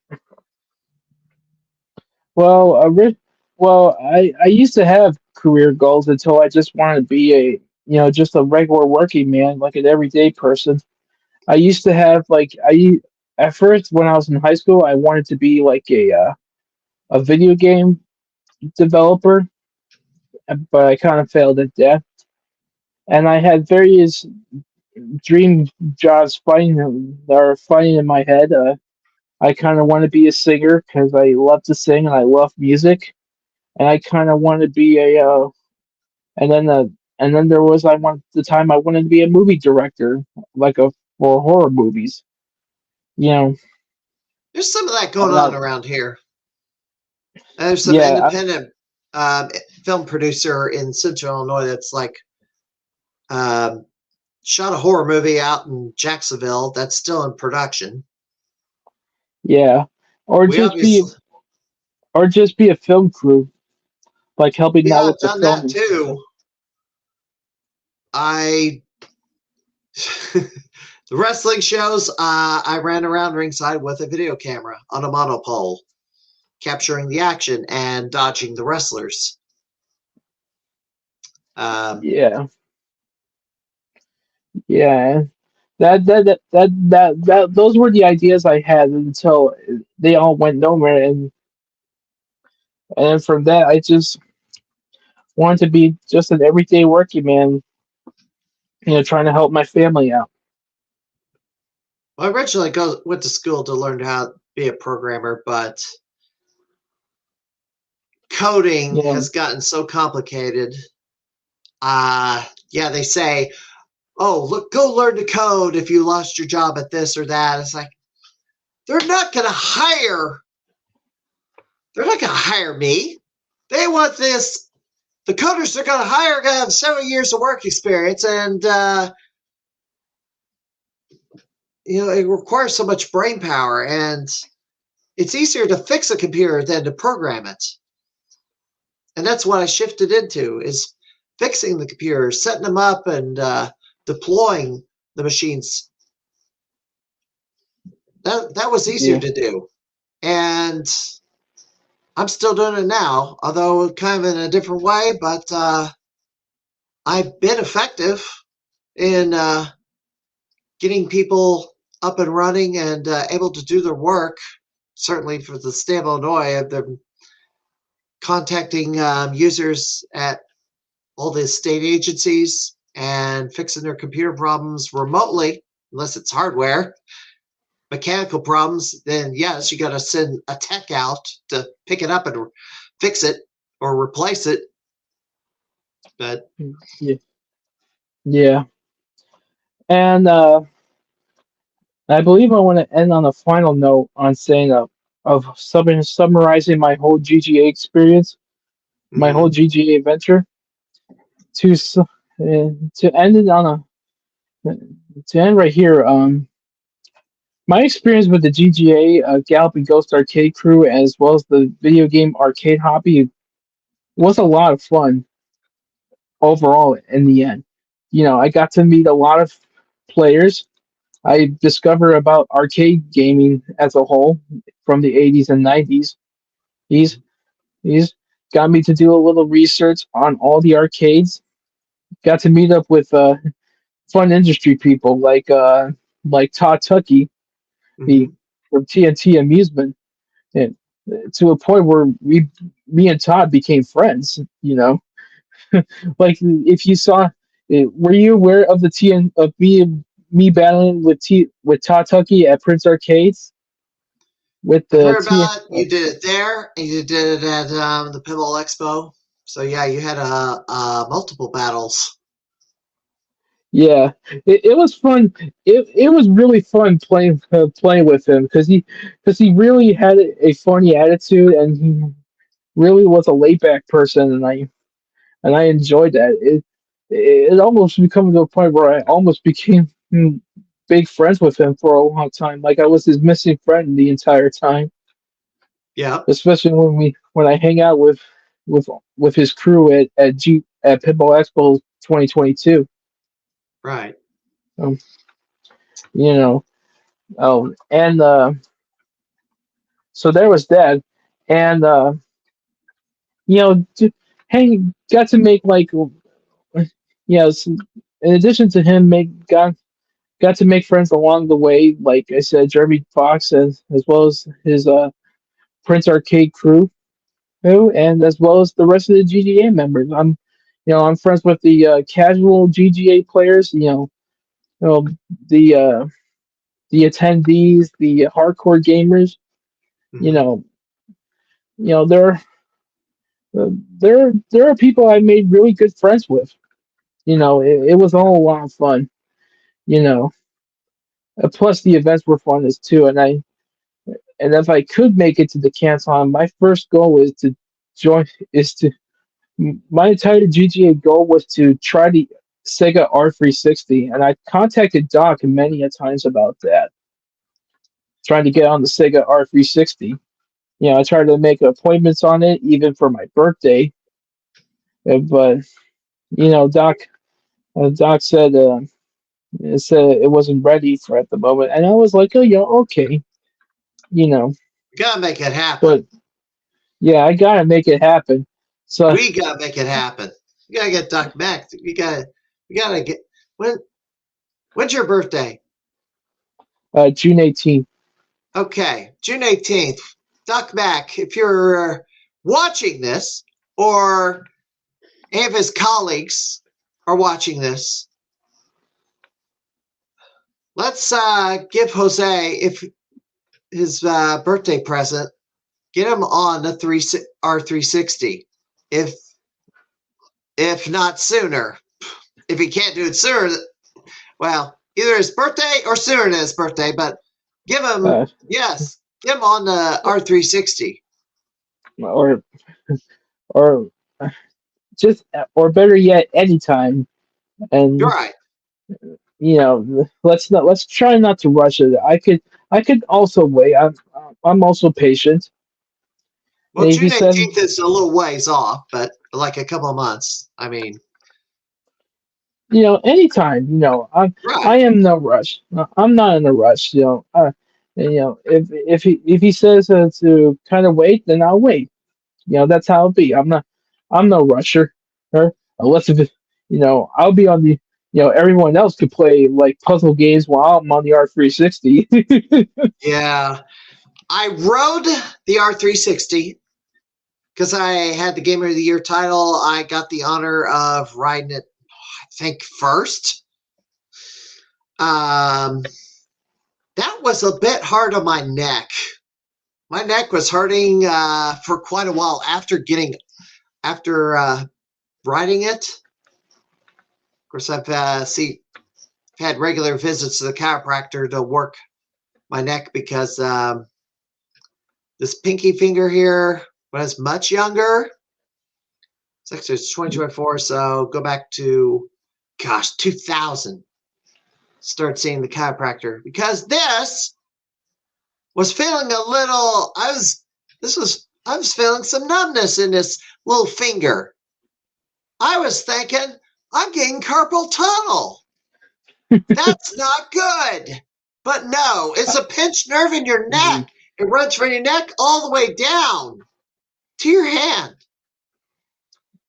[SPEAKER 2] well, I used to have career goals until I just wanted to be just a regular working man, like an everyday person. I used to have at first when I was in high school, I wanted to be like a video game developer. but I kind of failed at that. And I had various dream jobs fighting in my head. I kind of want to be a singer because I love to sing and I love music, and I kind of want to be and then uh, and then there was I want the time I wanted to be a movie director, like a for horror movies. You know,
[SPEAKER 1] There's some of that going
[SPEAKER 2] and
[SPEAKER 1] on around here. There's some
[SPEAKER 2] yeah,
[SPEAKER 1] independent film producer in Central Illinois that's like um, shot a horror movie out in Jacksonville that's still in production.
[SPEAKER 2] yeah, or
[SPEAKER 1] We
[SPEAKER 2] just be
[SPEAKER 1] obviously,
[SPEAKER 2] or just be a film crew, like helping
[SPEAKER 1] yeah,
[SPEAKER 2] out
[SPEAKER 1] I've
[SPEAKER 2] with the
[SPEAKER 1] done that
[SPEAKER 2] filming.
[SPEAKER 1] too. I the wrestling shows. I ran around ringside with a video camera on a monopole, capturing the action and dodging the wrestlers. Um,
[SPEAKER 2] Yeah, yeah. Those were the ideas I had until they all went nowhere, and then from that I just wanted to be just an everyday working man, trying to help my family out.
[SPEAKER 1] well, I originally went to school to learn how to be a programmer, but coding
[SPEAKER 2] Yeah,
[SPEAKER 1] has gotten so complicated. Yeah, they say, "Oh, look, go learn to code if you lost your job at this or that." It's like they're not going to hire. They're not going to hire me. They want this. The coders they're going to hire are going to have 7 years of work experience, and it requires so much brain power, and it's easier to fix a computer than to program it. And that's what I shifted into is fixing the computers, setting them up, and deploying the machines. That was easier
[SPEAKER 2] yeah,
[SPEAKER 1] to do, and I'm still doing it now, although kind of in a different way. But I've been effective in getting people up and running and able to do their work. Certainly for the state of Illinois, I've been contacting users at all the state agencies and fixing their computer problems remotely, unless it's hardware. Mechanical problems, then yes, you got to send a tech out to pick it up and fix it or replace it. But
[SPEAKER 2] yeah, yeah. And I believe I want to end on a final note on saying summarizing my whole GGA experience, my whole
[SPEAKER 1] mm-hmm.
[SPEAKER 2] GGA adventure to end it on a to end right here. My experience with the GGA Galloping Ghost arcade crew, as well as the video game arcade hobby, was a lot of fun overall. In the end, I got to meet a lot of players. I discovered about arcade gaming as a whole from the 80s and 90s. He's he's got me to do a little research on all the arcades. Got to meet up with fun industry people like Todd Tucky,
[SPEAKER 1] Mm-hmm.
[SPEAKER 2] the from TNT Amusement, and to a point where me and Todd became friends. Like if you saw, were you aware of the TN of me battling with Todd Tucky at Prince Arcades with
[SPEAKER 1] I've
[SPEAKER 2] the
[SPEAKER 1] heard
[SPEAKER 2] T?
[SPEAKER 1] about it. You did it there, and you did it at the Pinball Expo. So yeah, you had multiple battles.
[SPEAKER 2] Yeah, it was fun. It was really fun playing with him because he really had a funny attitude and he really was a laid back person and I enjoyed that. It almost become to a point where I almost became big friends with him for a long time. Like I was his missing friend the entire time.
[SPEAKER 1] Yeah,
[SPEAKER 2] Especially when I hang out with with his crew at Pinball Expo 2022.
[SPEAKER 1] right.
[SPEAKER 2] Um, you know, and so there was that, and hang got to make like in addition to him make got to make friends along the way. Like I said, Jeremy Fox as well as his Prince Arcade crew. and as well as the rest of the GGA members. I'm friends with the casual GGA players. You know the uh, the attendees, the hardcore gamers. You
[SPEAKER 1] Mhm.
[SPEAKER 2] know, you know there are people I made really good friends with. It was all a lot of fun. You know, plus the events were fun as too. And if I could make it to the Canton, my first goal is to join. Is to My entire GGA goal was to try the Sega R360, and I contacted Doc many a times about that, trying to get on the Sega R360. I tried to make appointments on it even for my birthday, but Doc said it wasn't ready for at the moment, and I was like, oh yeah, okay, you know,
[SPEAKER 1] We gotta make it happen.
[SPEAKER 2] but yeah, I gotta make it happen. So
[SPEAKER 1] We gotta make it happen. We gotta get Doc Mac. We gotta get when. When's your birthday?
[SPEAKER 2] June 18th.
[SPEAKER 1] Okay, June 18th. Doc Mac, if you're watching this, or any of his colleagues are watching this, let's give Jose if his birthday present. Get him on the R360. If not sooner. If he can't do it sooner, well, either his birthday or sooner than his birthday. But give him
[SPEAKER 2] Uh,
[SPEAKER 1] give him on the R360.
[SPEAKER 2] or or just or better yet, anytime.
[SPEAKER 1] You're
[SPEAKER 2] And
[SPEAKER 1] right.
[SPEAKER 2] let's try not to rush it. I could also wait. I'm also patient.
[SPEAKER 1] Well,
[SPEAKER 2] And if he
[SPEAKER 1] June
[SPEAKER 2] says
[SPEAKER 1] 18th is a little ways off, but like a couple of months. I mean,
[SPEAKER 2] anytime, I
[SPEAKER 1] right.
[SPEAKER 2] am no rush. I'm not in a rush. If he says to kind of wait, then I'll wait. That's how it'll be. I'm no rusher. Unless if I'll be on the everyone else could play like puzzle games while I'm on the R360.
[SPEAKER 1] Yeah. I rode the R360 because I had the Gamer of the Year title. I got the honor of riding it, I think, first. Um, that was a bit hard on my neck. My neck was hurting for quite a while after riding it. Of course, I've had regular visits to the chiropractor to work my neck because this pinky finger here, when I was much younger, it's actually 2024, so go back to, 2000. Start seeing the chiropractor because this was feeling a little. I was feeling some numbness in this little finger. I was thinking I'm getting carpal tunnel. That's not good. But no, it's a pinched nerve in your neck. It runs from your neck all the way down to your hand.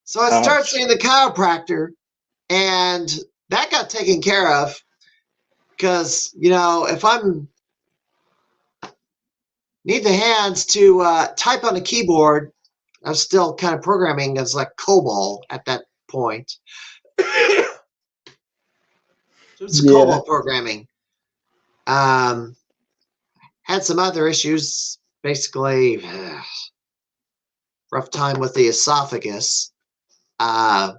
[SPEAKER 1] So I started
[SPEAKER 2] Ouch.
[SPEAKER 1] seeing the chiropractor, and that got taken care of because if I'm need the hands to type on the keyboard, I was still kind of programming as like COBOL at that point. So it's
[SPEAKER 2] Yeah.
[SPEAKER 1] COBOL programming. Had some other issues, basically rough time with the esophagus. Uh,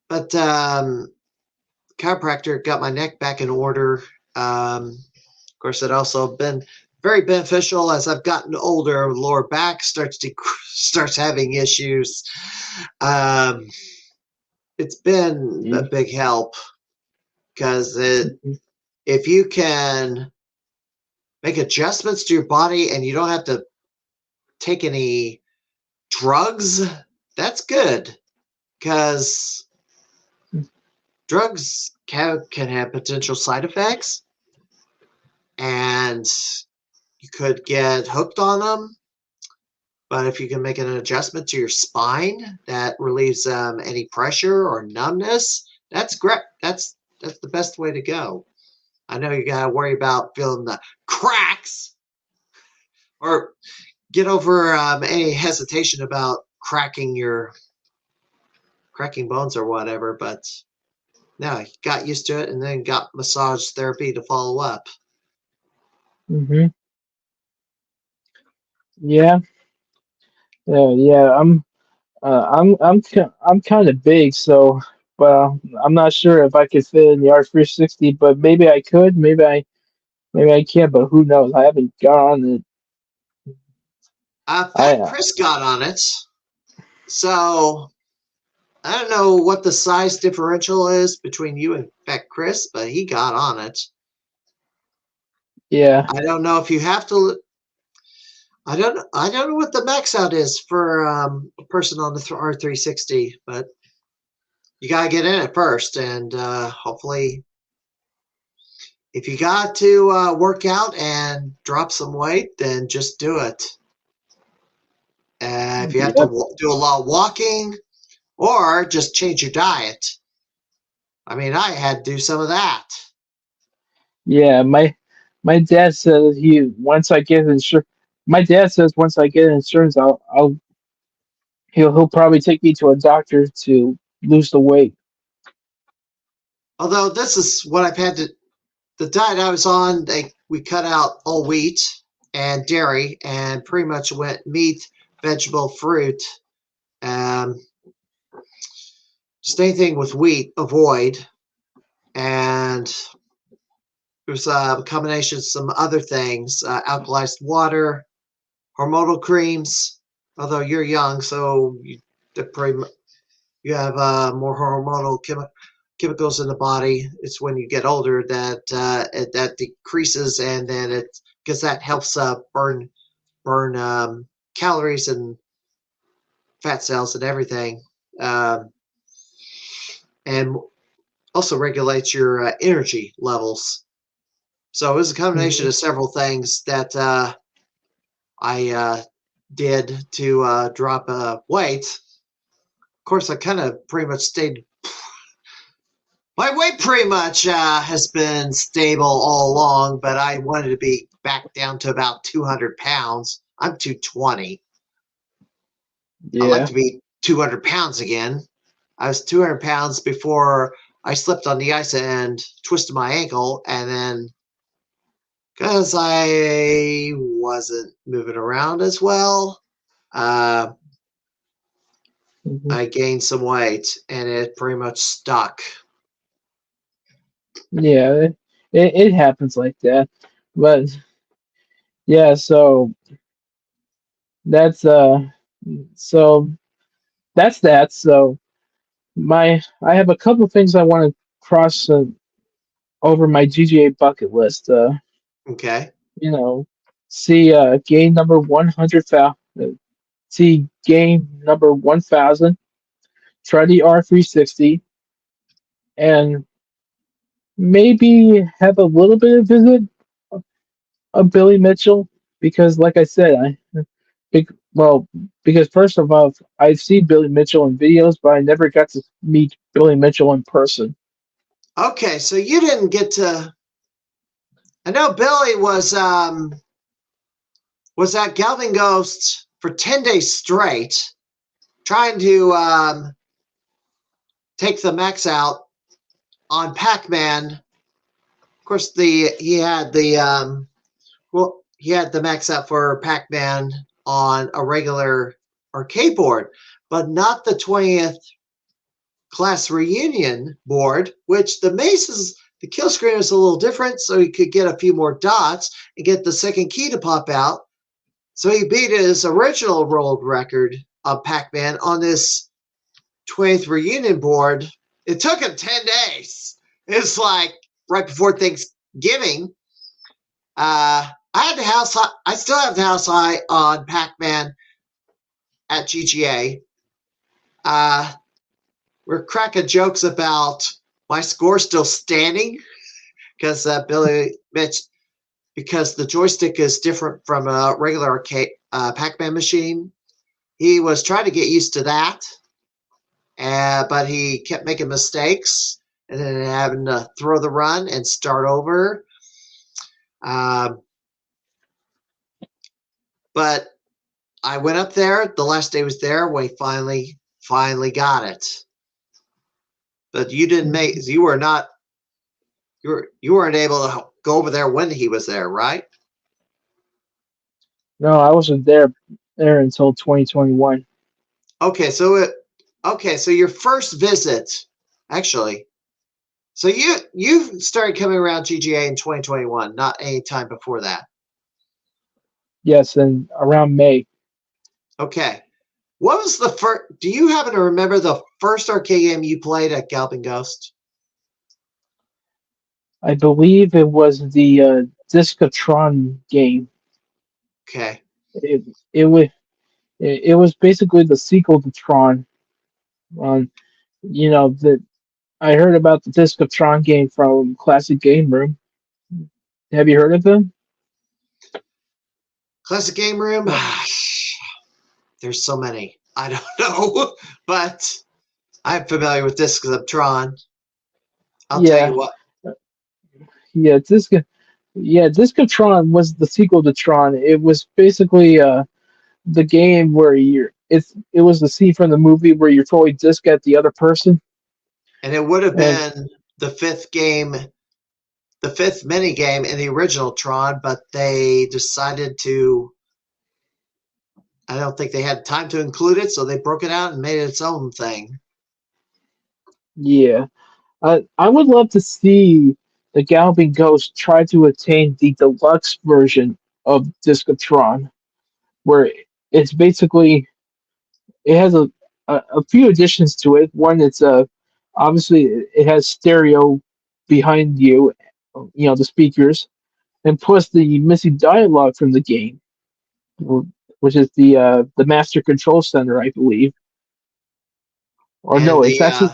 [SPEAKER 1] but chiropractor got my neck back in order. Of course, it also been very beneficial as I've gotten older. Lower back starts having issues. It's been a big help because if you can make adjustments to your body and you don't have to take any drugs, that's good because drugs can have potential side effects and you could get hooked on them. But if you can make an adjustment to your spine that relieves any pressure or numbness, that's great. That's the best way to go. I know you gotta worry about feeling the cracks or get over any hesitation about cracking bones or whatever, but no, he got used to it and then got massage therapy to follow up.
[SPEAKER 2] Hmm. Yeah. Yeah. I'm kind of big, so well, I'm not sure if I could fit in the R360, but maybe I could. Maybe I can't, but who knows? I haven't got on it. I
[SPEAKER 1] Fat Chris got on it, so I don't know what the size differential is between you and Fat Chris, but he got on it.
[SPEAKER 2] Yeah.
[SPEAKER 1] I don't know if you have to. I don't know what the max out is for a person on the R360, but you gotta get in it first, and hopefully, if you got to work out and drop some weight, then just do it. If you have
[SPEAKER 2] Yeah.
[SPEAKER 1] to do a lot of walking, or just change your diet. I mean, I had to do some of that.
[SPEAKER 2] Yeah. My dad says he once I get insurance. My dad says once I get insurance, he'll probably take me to a doctor to lose the weight.
[SPEAKER 1] Although this is what I've had to. The diet I was on, we cut out all wheat and dairy, and pretty much went meat, vegetable, fruit. Um, just anything with wheat, avoid. And there's a combination of some other things, alkalized water, hormonal creams. Although you're young, so you have more hormonal chemicals in the body. It's when you get older that that decreases, and then it because that helps burn calories and fat cells and everything, um, and also regulates your energy levels. So it was a combination
[SPEAKER 2] Mhm.
[SPEAKER 1] of several things that I did to drop weight. Of course, I kind of pretty much stayed. My weight pretty much has been stable all along, but I wanted to be back down to about 200 pounds. I'm 220. I'd like
[SPEAKER 2] Yeah.
[SPEAKER 1] to be 200 pounds again. I was 200 pounds before I slipped on the ice and twisted my ankle, and then because I wasn't moving around as well, uh,
[SPEAKER 2] Mhm.
[SPEAKER 1] I gained some weight, and it pretty much stuck.
[SPEAKER 2] Yeah. It happens like that, but yeah. That's uh. So that's that. So I have a couple things I want to cross over my GGA bucket list.
[SPEAKER 1] Okay.
[SPEAKER 2] You know, see game number 100,000. See game number 1,000. Try the R360 and maybe have a little bit of visit of Billy Mitchell because, like I said, well, because first of all, I've seen Billy Mitchell in videos, but I never got to meet Billy Mitchell in person.
[SPEAKER 1] Okay, so you didn't get to. I know Billy was at Galloping Ghost for 10 days straight, trying to take the max out on Pac-Man. Of course, he had the he had the max out for Pac-Man on a regular arcade board, but not the 20th class reunion board, which the kill screen is a little different, so he could get a few more dots and get the second key to pop out. So he beat his original world record of Pac-Man on this 20th reunion board. It took him 10 days. It's like right before Thanksgiving. I had the house high, I still have the house high on Pac-Man at GGA. We're cracking jokes about my score still standing because Billy Mitch, because the joystick is different from a regular arcade Pac-Man machine. He was trying to get used to that, but he kept making mistakes and then having to throw the run and start over. Um, but I went up there. The last day was there when he finally got it. But you didn't make. You were not. You weren't able to go over there when he was there, right?
[SPEAKER 2] No, I wasn't there until 2021.
[SPEAKER 1] Okay, so your first visit, actually. So you started coming around GGA in 2021, not any time before that.
[SPEAKER 2] Yes, and around May.
[SPEAKER 1] Okay. What was the first? Do you happen to remember the first arcade game you played at Galloping Ghost?
[SPEAKER 2] I believe it was the Discotron game.
[SPEAKER 1] Okay.
[SPEAKER 2] It it was it was basically the sequel to Tron. On that I heard about the Discotron game from Classic Game Room. Have you heard of them?
[SPEAKER 1] Classic Game Room.
[SPEAKER 2] Yeah.
[SPEAKER 1] There's so many. I don't know, but I'm familiar with Discs of Tron. I'll tell you
[SPEAKER 2] Yeah,
[SPEAKER 1] what.
[SPEAKER 2] yeah, Discotron was the sequel to Tron. It was basically the game where it was the scene from the movie where you're throwing disc at the other person.
[SPEAKER 1] And it would have
[SPEAKER 2] And
[SPEAKER 1] been the fifth game, the fifth mini game in the original Tron, but they decided to. I don't think they had time to include it, so they broke it out and made it its own thing.
[SPEAKER 2] yeah, I would love to see the Galloping Ghost try to attain the deluxe version of Discotron, where it's basically it has a few additions to it. One, it's obviously it has stereo behind you, the speakers, and plus the missing dialogue from the game, which is the Master Control Center, I believe. Or
[SPEAKER 1] And
[SPEAKER 2] no, it's actually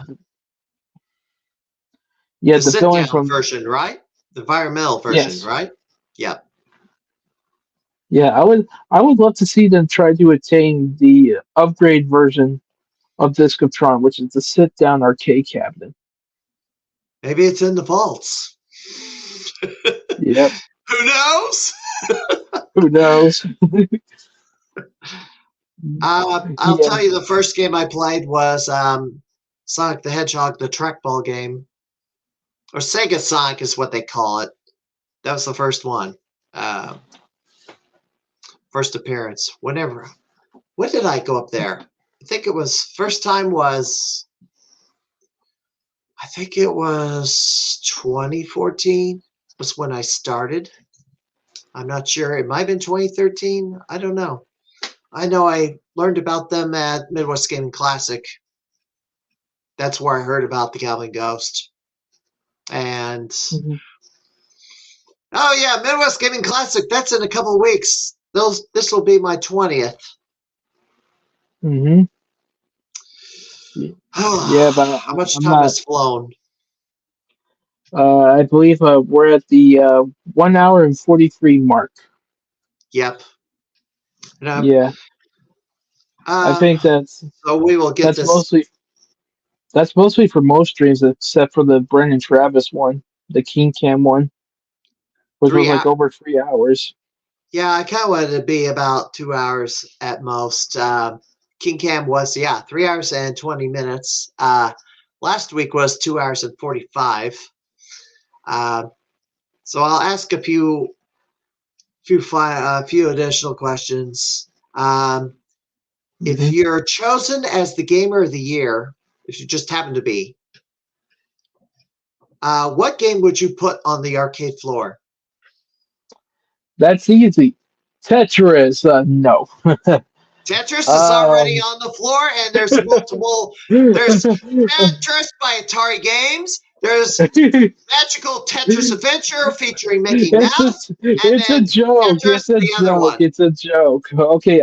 [SPEAKER 1] the
[SPEAKER 2] the
[SPEAKER 1] sit
[SPEAKER 2] villain
[SPEAKER 1] down
[SPEAKER 2] from
[SPEAKER 1] version, right? The environmental version,
[SPEAKER 2] yes,
[SPEAKER 1] right? Yep.
[SPEAKER 2] yeah. I would love to see them try to attain the upgrade version of Disc of Tron, which is the sit down arcade cabinet.
[SPEAKER 1] Maybe it's in the vaults.
[SPEAKER 2] Yep.
[SPEAKER 1] Who knows?
[SPEAKER 2] Who knows?
[SPEAKER 1] I'll
[SPEAKER 2] Yeah.
[SPEAKER 1] tell you the first game I played was Sonic the Hedgehog, the trackball game. Or Sega Sonic is what they call it. That was the first one. Uh, first appearance. When did I go up there? I think it was, first time was, I think it was 2014 was when I started. I'm not sure. It might have been 2013. I don't know. I know I learned about them at Midwest Gaming Classic. That's where I heard about the Galloping Ghost. And
[SPEAKER 2] Mhm.
[SPEAKER 1] oh yeah, Midwest Gaming Classic. That's in a couple of weeks. This will be my 20th.
[SPEAKER 2] Mhm. Yeah, but
[SPEAKER 1] How much
[SPEAKER 2] I'm
[SPEAKER 1] time
[SPEAKER 2] not.
[SPEAKER 1] has flown?
[SPEAKER 2] I believe we're at the 1 hour and 43 mark.
[SPEAKER 1] Yep. And,
[SPEAKER 2] Yeah, I think
[SPEAKER 1] so we will get
[SPEAKER 2] that's
[SPEAKER 1] this
[SPEAKER 2] mostly for most streams, except for the Brendan Travis one, the King Cam one, which was
[SPEAKER 1] 3 hours.
[SPEAKER 2] like over 3 hours.
[SPEAKER 1] Yeah, I kind of wanted it to be about 2 hours at most. King Cam was 3 hours and 20 minutes. Last week was 2 hours and 45. So I'll ask a few additional questions. If
[SPEAKER 2] Hmm.
[SPEAKER 1] you're chosen as the gamer of the year, if you just happen to be, what game would you put on the arcade floor?
[SPEAKER 2] That's easy. Tetris, no.
[SPEAKER 1] Tetris is already
[SPEAKER 2] um,
[SPEAKER 1] on the floor, and there's multiple. There's Tetris by Atari Games. There's Magical Tetris Adventure featuring Mickey Mouse, and
[SPEAKER 2] it's a
[SPEAKER 1] then
[SPEAKER 2] joke.
[SPEAKER 1] Tetris,
[SPEAKER 2] It's a
[SPEAKER 1] the other
[SPEAKER 2] joke.
[SPEAKER 1] one.
[SPEAKER 2] It's a joke. Okay,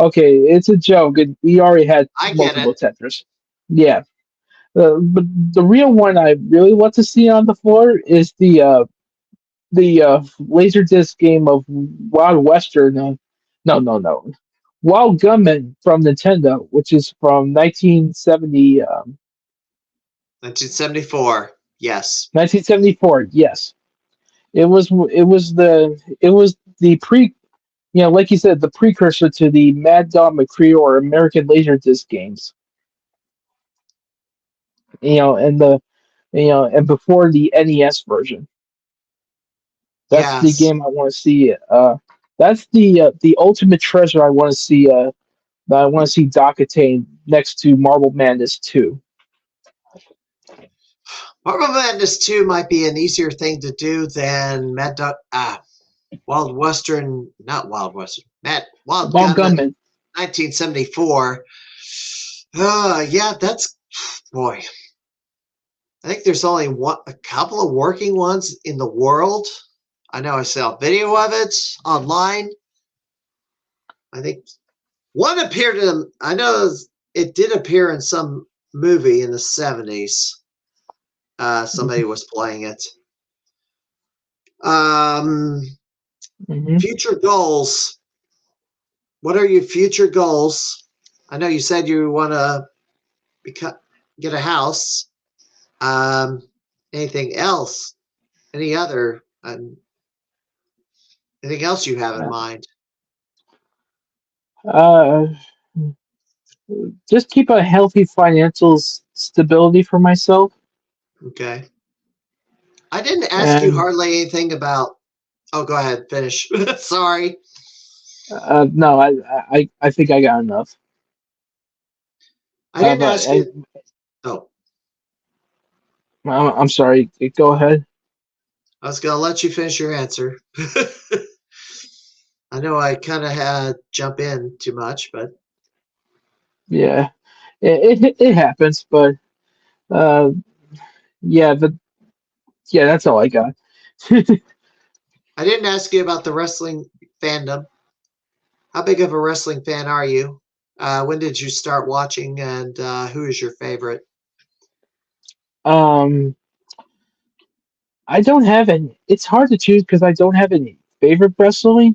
[SPEAKER 2] okay. It's a joke. We already had
[SPEAKER 1] I get
[SPEAKER 2] multiple
[SPEAKER 1] it.
[SPEAKER 2] Tetris. Yeah, but the real one I really want to see on the floor is the Laserdisc game of Wild Western. No. Wild Gunman from Nintendo, which is from 1970,
[SPEAKER 1] 1974. Yes.
[SPEAKER 2] 1974. Yes, it was the like you said, the precursor to the Mad Dog McCree or American Laserdisc games. And and before the NES version. That's the
[SPEAKER 1] Yes.
[SPEAKER 2] game I want to see. That's the ultimate treasure I want to see. That I want to see Doc attain next to Marble Madness 2.
[SPEAKER 1] Marvel Madness 2 might be an easier thing to do than Wild Western, not Wild Western, Wild
[SPEAKER 2] Wild
[SPEAKER 1] Gunman
[SPEAKER 2] Gunman.
[SPEAKER 1] 1974. Yeah, that's, boy. I think there's only a couple of working ones in the world. I know I saw a video of it online. I think one appeared in, I know it did appear in some movie in the 70s. Somebody was playing it.
[SPEAKER 2] Mm-hmm.
[SPEAKER 1] Future goals. What are your future goals? I know you said you want to get a house. Anything else? Any other? Anything else you have in mind?
[SPEAKER 2] Uh, just keep a healthy financial stability for myself.
[SPEAKER 1] Okay. I didn't ask you
[SPEAKER 2] And
[SPEAKER 1] hardly anything about. Oh, go ahead. Finish. Sorry.
[SPEAKER 2] no, I think I got enough.
[SPEAKER 1] I didn't
[SPEAKER 2] But
[SPEAKER 1] ask you. Oh,
[SPEAKER 2] I'm sorry. Go ahead.
[SPEAKER 1] I was going to let you finish your answer. I know I kind of had jump in too much, but
[SPEAKER 2] Yeah, it happens. But uh, yeah, that's all I got.
[SPEAKER 1] I didn't ask you about the wrestling fandom. How big of a wrestling fan are you? When did you start watching, and who is your favorite?
[SPEAKER 2] um, I don't have any. It's hard to choose because I don't have any favorite wrestlers,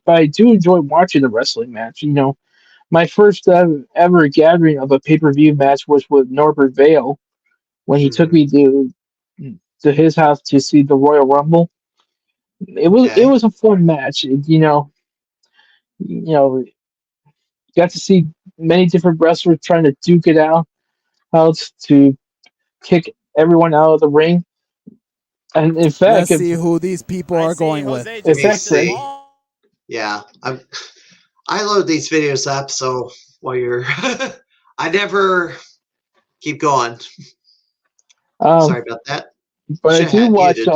[SPEAKER 2] but I do enjoy watching the wrestling match. My first ever gathering of a pay-per-view match was with Norbert Vale when he took
[SPEAKER 1] Mm-hmm.
[SPEAKER 2] me to his house to see the Royal Rumble. It
[SPEAKER 1] Okay.
[SPEAKER 2] was a fun match. You know, got to see many different wrestlers trying to duke it out to kick everyone out of the ring. And in fact,
[SPEAKER 4] Let's see who these people are going with.
[SPEAKER 2] in
[SPEAKER 1] Let me
[SPEAKER 2] fact,
[SPEAKER 1] see. Yeah, I load these videos up, so while you're, I never keep going.
[SPEAKER 2] um,
[SPEAKER 1] Sorry about that.
[SPEAKER 2] but I
[SPEAKER 1] Should have
[SPEAKER 2] do
[SPEAKER 1] had
[SPEAKER 2] watch.
[SPEAKER 1] muted.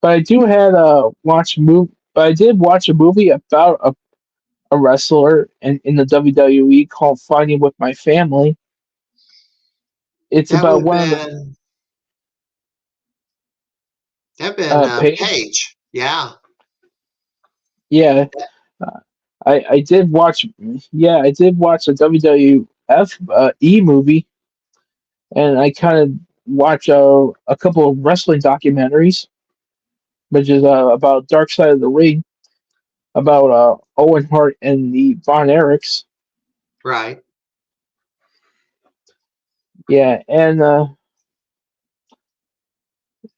[SPEAKER 2] But I do had watch move. But I did watch a movie about a wrestler in the WWE called Fighting with My Family. It's
[SPEAKER 1] That
[SPEAKER 2] about
[SPEAKER 1] would have
[SPEAKER 2] one of the
[SPEAKER 1] been
[SPEAKER 2] Paige.
[SPEAKER 1] Paige. Yeah.
[SPEAKER 2] Yeah, uh, I did watch. Yeah, I did watch a WWF E movie, and I kind of watch a couple of wrestling documentaries, which is about Dark Side of the Ring, about Owen Hart and the Von Erichs.
[SPEAKER 1] Right.
[SPEAKER 2] Yeah,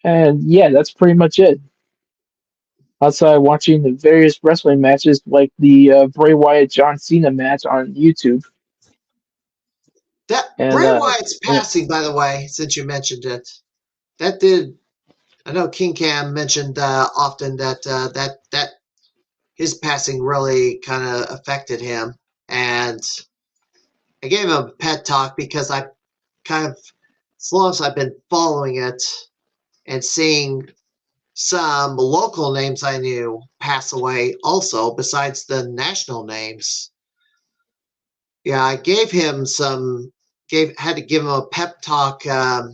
[SPEAKER 2] and yeah, that's pretty much it. Outside watching the various wrestling matches, like the Bray Wyatt John Cena match on YouTube,
[SPEAKER 1] That
[SPEAKER 2] and
[SPEAKER 1] Bray Wyatt's passing, by the way, since you mentioned it. That did. I know King Cam mentioned often that that his passing really kind of affected him, and I gave him a pet talk because I kind of, as long as I've been following it and seeing some local names I knew pass away also, besides the national names. Yeah, I gave him had to give him a pep talk, kind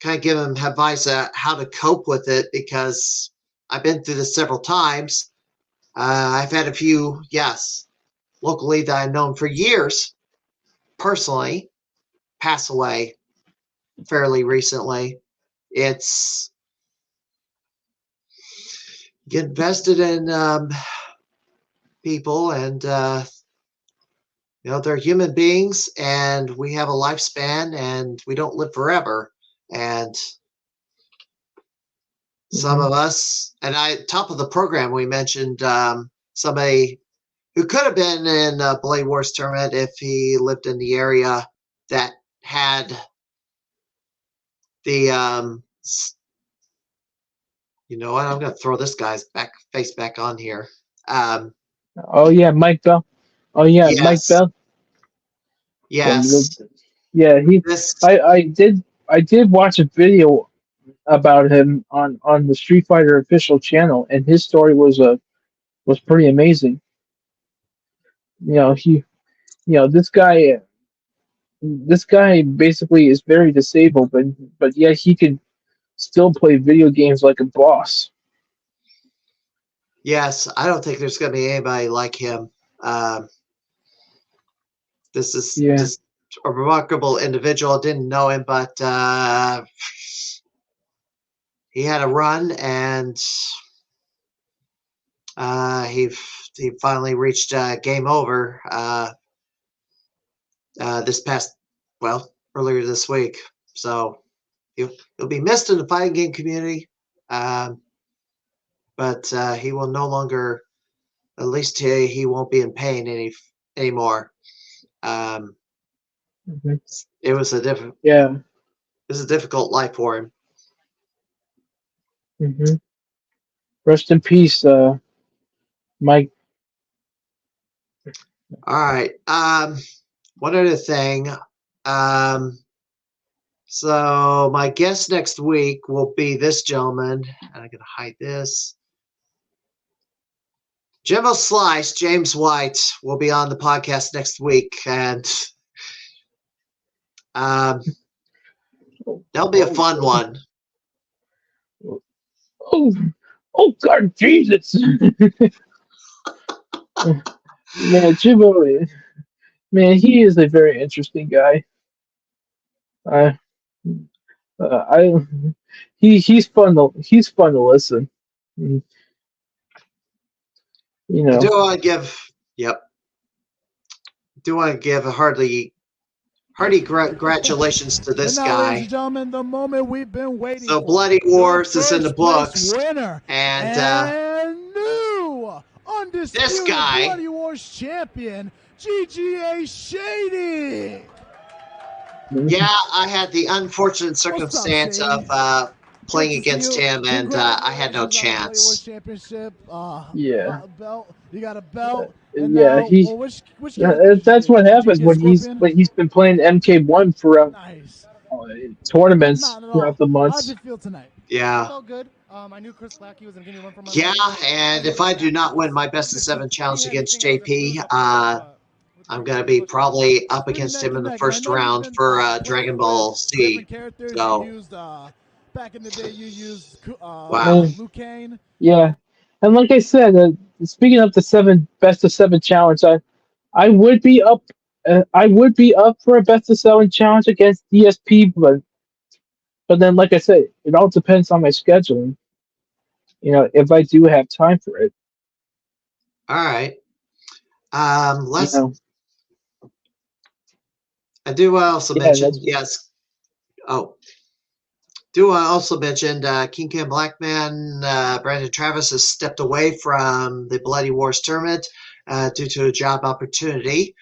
[SPEAKER 1] of give him advice how to cope with it because I've been through this several times. I've had a few, yes, locally that I've known for years, personally, pass away fairly recently. It's get invested in people, and they're human beings, and we have a lifespan, and we don't live forever. And some of us, and top of the program, we mentioned somebody who could have been in a Blade Wars tournament if he lived in the area that had the you know what? I'm going to throw this guy's face back on here.
[SPEAKER 2] Oh yeah, Mike Bell. Oh yeah,
[SPEAKER 1] yes,
[SPEAKER 2] Mike Bell.
[SPEAKER 1] yes.
[SPEAKER 2] Yeah,
[SPEAKER 1] This,
[SPEAKER 2] I did watch a video about him on the Street Fighter official channel, and his story was pretty amazing. You know, this guy basically is very disabled, but yet he can still play video games like a boss.
[SPEAKER 1] yes, I don't think there's going to be anybody like him. This is just a remarkable individual. Didn't know him, but he had a run, and he finally reached game over earlier this week. So he'll be missed in the fighting game community, but he will no longer. At least he won't be in pain anymore. It was a difficult life for him.
[SPEAKER 2] Rest in peace, Mike.
[SPEAKER 1] All right. One other thing. So my guest next week will be this gentleman. And I'm going to hide this. Jimbo Slice, James White, will be on the podcast next week, and that'll be a fun one.
[SPEAKER 2] Oh God, Jesus! Man, Jimbo, man, he is a very interesting guy. He's fun to listen. You know.
[SPEAKER 1] I do want to give a hearty congratulations to this
[SPEAKER 4] now,
[SPEAKER 1] guy.
[SPEAKER 4] ladies and gentlemen, the moment we've been waiting
[SPEAKER 1] So
[SPEAKER 4] for.
[SPEAKER 1] Bloody Wars is in the books,
[SPEAKER 4] winner
[SPEAKER 1] and
[SPEAKER 4] new undisputed
[SPEAKER 1] this guy,
[SPEAKER 4] Bloody Wars champion, GGA Shady.
[SPEAKER 1] Yeah, I had the unfortunate circumstance of playing against him, and I had no chance.
[SPEAKER 2] Yeah.
[SPEAKER 4] Belt. You got a belt.
[SPEAKER 2] Yeah,
[SPEAKER 4] now, which
[SPEAKER 2] that's what happens when he's been playing MK1 for tournaments throughout the months.
[SPEAKER 4] How'd you feel tonight?
[SPEAKER 1] Yeah.
[SPEAKER 5] All good. I knew Chris Lackey was going to give me one for my
[SPEAKER 1] Yeah,
[SPEAKER 5] money.
[SPEAKER 1] and if I do not win my best of 7 challenge against JP, I'm going to be probably up against him in the first round for Dragon Ball Z. So,
[SPEAKER 4] back in the day, you used
[SPEAKER 1] wow.
[SPEAKER 4] Liu Kang.
[SPEAKER 2] Yeah, and like I said, speaking of the best of 7 challenge, I would be up. I would be up for a best of 7 challenge against DSP, but then, like I said, it all depends on my scheduling. You know, if I do have time for it.
[SPEAKER 1] All right. Let's. I do also mention yes. Oh. Do I also mention King Kim Blackman, Brandon Travis has stepped away from the Bloody Wars tournament due to a job opportunity.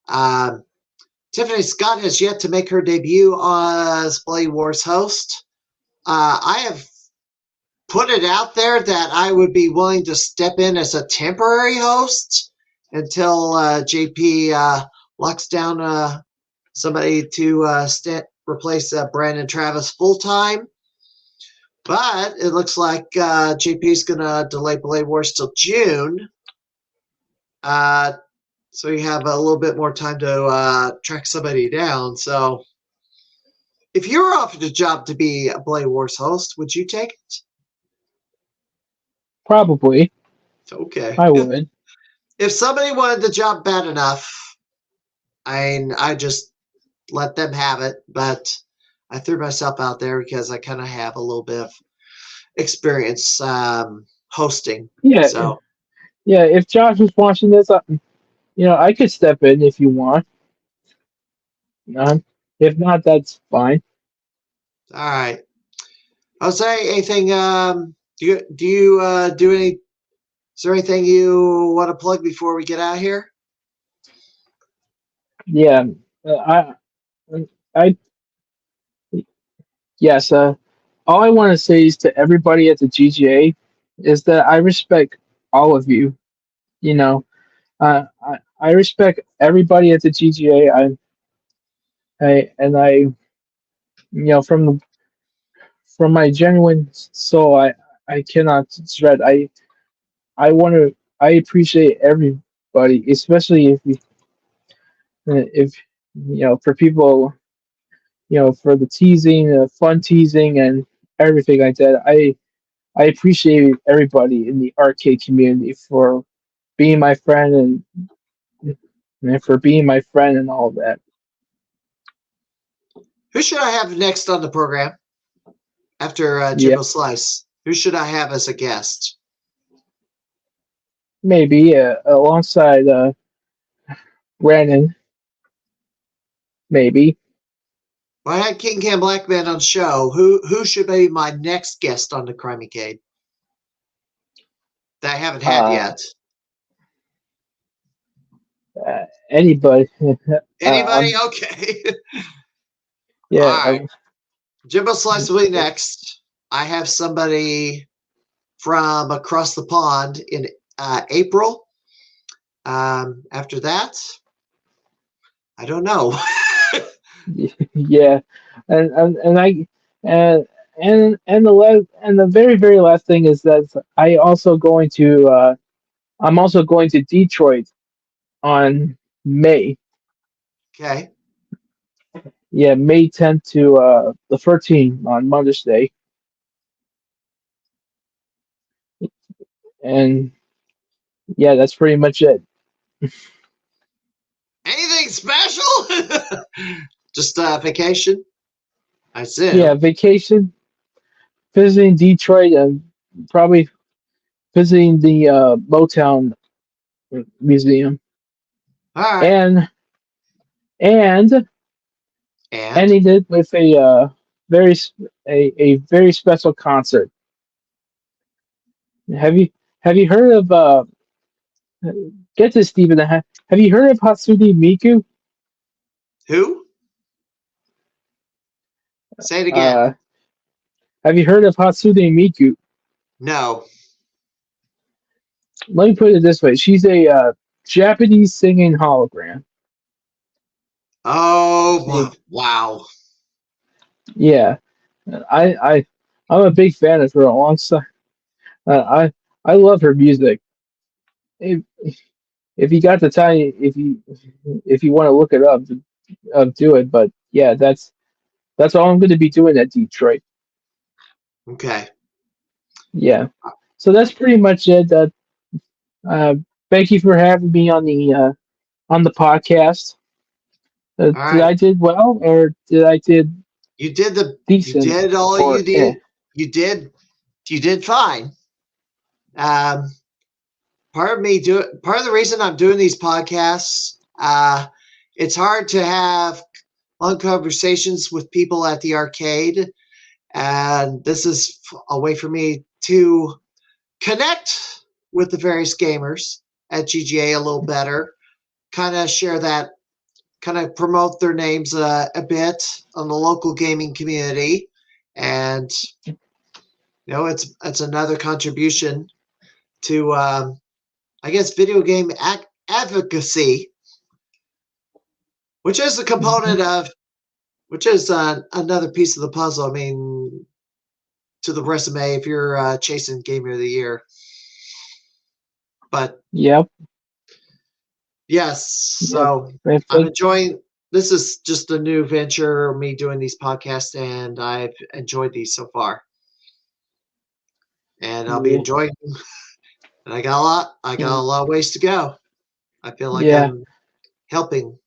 [SPEAKER 1] Tiffany Scott has yet to make her debut as Bloody Wars host. I have put it out there that I would be willing to step in as a temporary host until JP locks down somebody to replace Brandon Travis full-time. But it looks like JP is going to delay Blade Wars till June. So you have a little bit more time to track somebody down. So if you were offered a job to be a Blade Wars host, would you take it?
[SPEAKER 2] Probably.
[SPEAKER 1] Okay.
[SPEAKER 2] I would.
[SPEAKER 1] If somebody wanted the job bad enough, I just let them have it. But I threw myself out there because I kind of have a little bit of experience hosting.
[SPEAKER 2] Yeah.
[SPEAKER 1] So.
[SPEAKER 2] Yeah, if Josh was watching this, I could step in if you want. If not, that's fine.
[SPEAKER 1] All right. Jose, anything Do you do any? Is there anything you want to plug before we get out here?
[SPEAKER 2] Yeah, I yes. All I want to say is to everybody at the GGA is that I respect all of you. You know, I respect everybody at the GGA. From my genuine soul, I cannot dread. I want to. I appreciate everybody, especially if for people, for the teasing, fun teasing, and everything like that. I appreciate everybody in the arcade community for being my friend and for being my friend and all that.
[SPEAKER 1] Who should I have next on the program after
[SPEAKER 2] Yeah,
[SPEAKER 1] Jimbo Slice? Who should I have as a guest?
[SPEAKER 2] maybe alongside Brandon, maybe.
[SPEAKER 1] Well, I had King Cam Blackman on the show. Who should be my next guest on the Crimeycade that I haven't had
[SPEAKER 2] Uh,
[SPEAKER 1] yet?
[SPEAKER 2] Anybody.
[SPEAKER 1] Anybody? Okay. All
[SPEAKER 2] Yeah.
[SPEAKER 1] right. Jimbo Slice will be next. I have somebody from across the pond in April. After that, I don't know.
[SPEAKER 2] Yeah, and I and the very very last thing is that I'm also going to Detroit on May.
[SPEAKER 1] Okay.
[SPEAKER 2] Yeah, May 10th to the 13th on Mother's Day, and yeah, that's pretty much it.
[SPEAKER 1] Anything special? Just vacation, I
[SPEAKER 2] Yeah,
[SPEAKER 1] assume.
[SPEAKER 2] vacation, visiting Detroit, and probably visiting the Motown Museum,
[SPEAKER 1] All right.
[SPEAKER 2] and and
[SPEAKER 1] And
[SPEAKER 2] ending it with a very special concert. Have you have you heard of get this, Stephen? Have you heard of Hatsune Miku?
[SPEAKER 1] who? Say it again.
[SPEAKER 2] Uh, have you heard of Hatsune Miku?
[SPEAKER 1] No.
[SPEAKER 2] Let me put it this way: she's a Japanese singing hologram.
[SPEAKER 1] Oh, wow.
[SPEAKER 2] Yeah, I I I'm a big fan of her. Alongside, I love her music. If, if you got the time, if you want to look it up, do it. But yeah, that's all I'm going to be doing at Detroit.
[SPEAKER 1] Okay.
[SPEAKER 2] Yeah. So that's pretty much it. Uh, Thank you for having me on the podcast.
[SPEAKER 1] All
[SPEAKER 2] Did
[SPEAKER 1] right.
[SPEAKER 2] I did well or did I did
[SPEAKER 1] You
[SPEAKER 2] decent
[SPEAKER 1] did all you
[SPEAKER 2] or
[SPEAKER 1] did. You did fine. Um, part of the reason I'm doing these podcasts, it's hard to have long conversations with people at the arcade, and this is a way for me to connect with the various gamers at GGA a little better, kind of share that, kind of promote their names a bit on the local gaming community, and it's another contribution to I guess video game advocacy, which is a component of which is another piece of the puzzle. I mean, to the resume if you're chasing Gamer of the Year. But
[SPEAKER 2] yep.
[SPEAKER 1] yes,
[SPEAKER 2] Yep.
[SPEAKER 1] so I'm
[SPEAKER 2] Thank
[SPEAKER 1] enjoying. This is just a new venture, me doing these podcasts, and I've enjoyed these so far, and I'll be
[SPEAKER 2] yeah,
[SPEAKER 1] enjoying them. And I got a lot. I got a lot of ways to go. I feel like
[SPEAKER 2] yeah,
[SPEAKER 1] I'm helping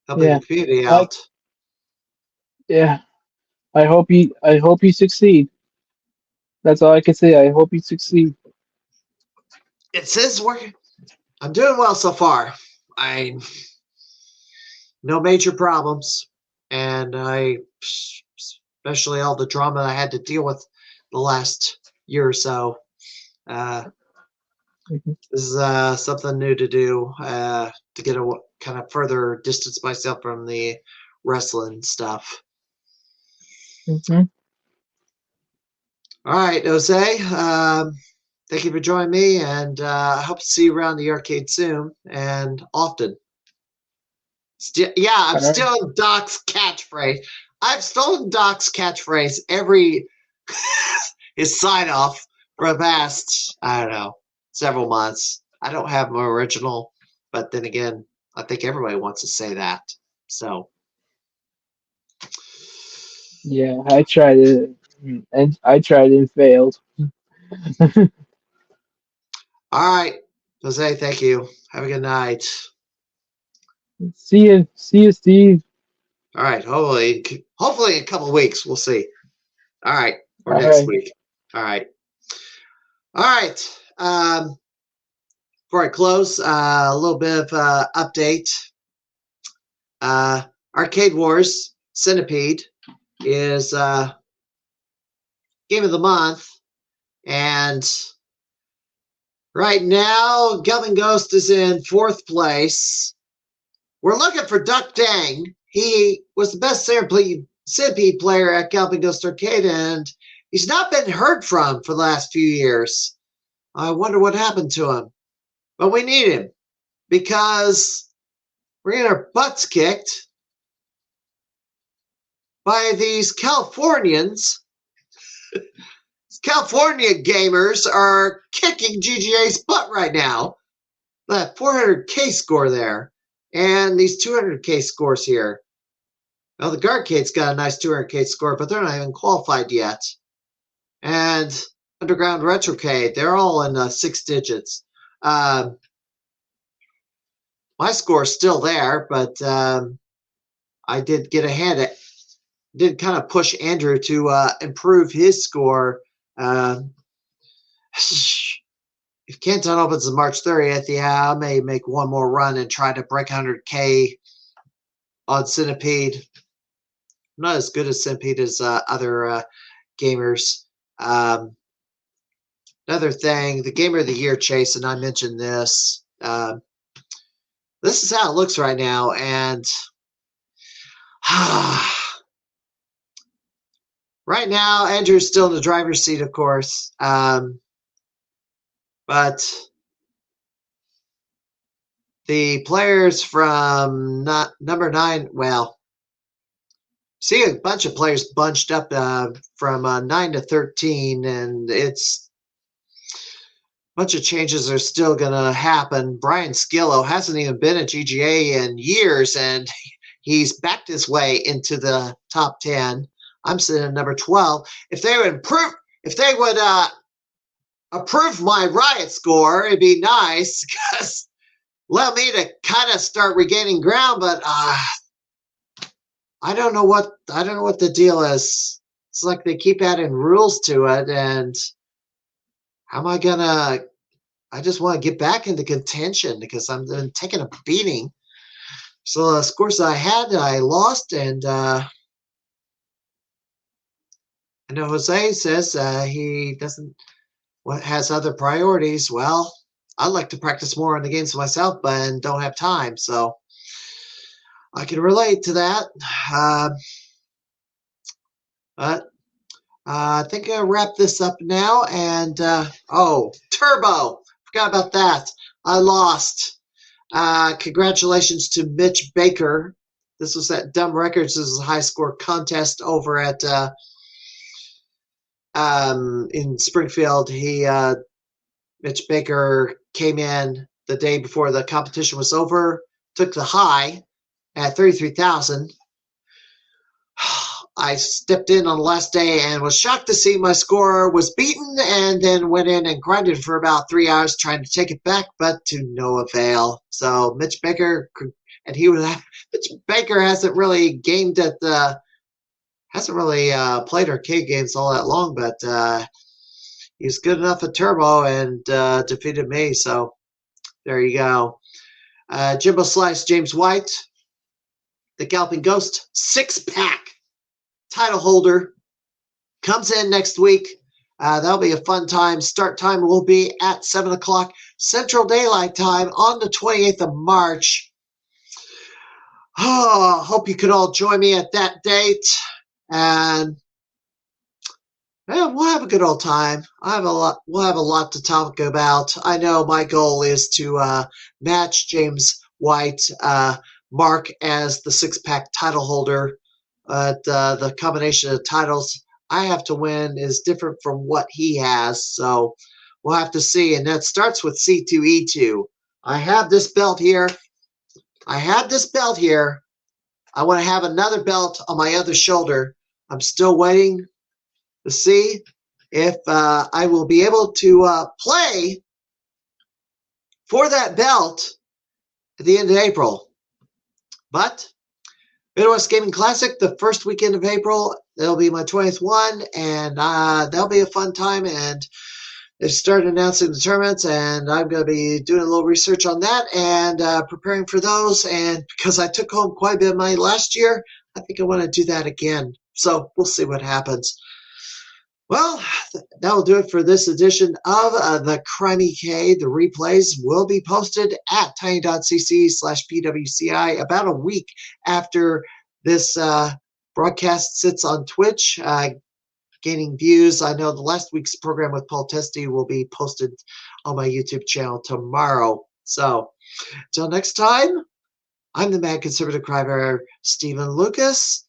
[SPEAKER 2] yeah.
[SPEAKER 1] the community
[SPEAKER 2] I
[SPEAKER 1] out.
[SPEAKER 2] yeah. I hope you succeed. That's all I can say. I hope you succeed.
[SPEAKER 1] It says working. I'm doing well so far. I no major problems, and I especially all the drama I had to deal with the last year or so.
[SPEAKER 2] Mhm.
[SPEAKER 1] This is something new to do to get a kind of further distance myself from the wrestling stuff.
[SPEAKER 2] Mhm.
[SPEAKER 1] All right, Jose. Thank you for joining me, and I hope to see you around the arcade soon and often. I'm
[SPEAKER 2] All right.
[SPEAKER 1] stealing Doc's catchphrase. I've stolen Doc's catchphrase every his sign off for the past, I don't know, several months. I don't have my original, but then again, I think everybody wants to say that. So,
[SPEAKER 2] Yeah, I tried it, and I tried and failed.
[SPEAKER 1] all right, Jose, thank you. Have a good night.
[SPEAKER 2] See you, Steve.
[SPEAKER 1] All right, hopefully in a couple of weeks, we'll see. All right, or
[SPEAKER 2] All
[SPEAKER 1] next
[SPEAKER 2] right.
[SPEAKER 1] week. All right. All right. Before I close, a little bit of update. Arcade Wars Centipede is game of the month, and right now Galloping Ghost is in 4th place. We're looking for Duck Dang. He was the best Centipede player at Galloping Ghost Arcade, and he's not been heard from for the last few years. I wonder what happened to him. But we need him because we're getting our butts kicked by these Californians. California gamers are kicking GGA's butt right now. That 400K score there, and these 200K scores here. Well, the Guardcade's got a nice 200K score, but they're not even qualified yet. And Underground Retrocade, they're all in 6 digits. My score's still there, but I did get ahead. Did kind of push Andrew to improve his score. If Canton opens on March 30th, yeah, I may make one more run and try to break 100K on Centipede. I'm not as good as Centipede as other gamers. Another thing, the Gamer of the Year chase, and I mentioned this. This is how it looks right now, and right now, Andrew's still in the driver's seat, of course. But the players from number 9, well, see a bunch of players bunched up from 9 to 13, and it's a bunch of changes are still going to happen. Brian Skillo hasn't even been at GGA in years, and he's backed his way into the top 10. I'm sitting at number 12. If they would approve my riot score, it'd be nice because allow me to kind of start regaining ground. But I don't know what the deal is. It's like they keep adding rules to it, and how am I gonna? I just want to get back into contention because I'm taking a beating. So the scores I had, I lost, and I know Jose says he doesn't. What has other priorities? Well, I'd like to practice more on the games myself, but don't have time. So I can relate to that. But I think I'll wrap this up now. And Turbo! Forgot about that. I lost. Congratulations to Mitch Baker. This was at Dumb Records. This is a high score contest over at in Springfield. Mitch Baker came in the day before the competition was over, took the high at 33,000. I stepped in on the last day and was shocked to see my score was beaten, and then went in and grinded for about 3 hours trying to take it back, but to no avail. So Mitch Baker, and Mitch Baker hasn't really gamed at the, hasn't really played arcade games all that long, but he was good enough at Turbo and defeated me. So there you go. Jimbo Slice, James White, the Galloping Ghost 6-pack title holder, comes in next week. That'll be a fun time. Start time will be at 7 o'clock Central Daylight Time on the 28th of March. Oh, hope you could all join me at that date. And we'll have a good old time. We'll have a lot to talk about. I know my goal is to match James White Mark as the six-pack title holder. The combination of titles I have to win is different from what he has, so we'll have to see. And that starts with C2E2. I have this belt here. I want to have another belt on my other shoulder. I'm still waiting to see if I will be able to play for that belt at the end of April. But Midwest Gaming Classic, the first weekend of April, that'll be my 20th one, and that'll be a fun time. And they've started announcing the tournaments, and I'm going to be doing a little research on that and preparing for those. And because I took home quite a bit of money last year, I think I want to do that again. So we'll see what happens. Well, that will do it for this edition of the Crimeycade. The replays will be posted at tiny.cc/pwci about a week after this broadcast sits on Twitch, gaining views. I know the last week's program with Paul Testy will be posted on my YouTube channel tomorrow. So, until next time, I'm the Mad Conservative Crybearer, Stephen Lucas.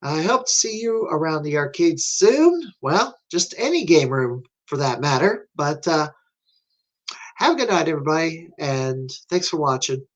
[SPEAKER 1] I hope to see you around the arcade soon. Well, just any game room for that matter. But have a good night, everybody, and thanks for watching.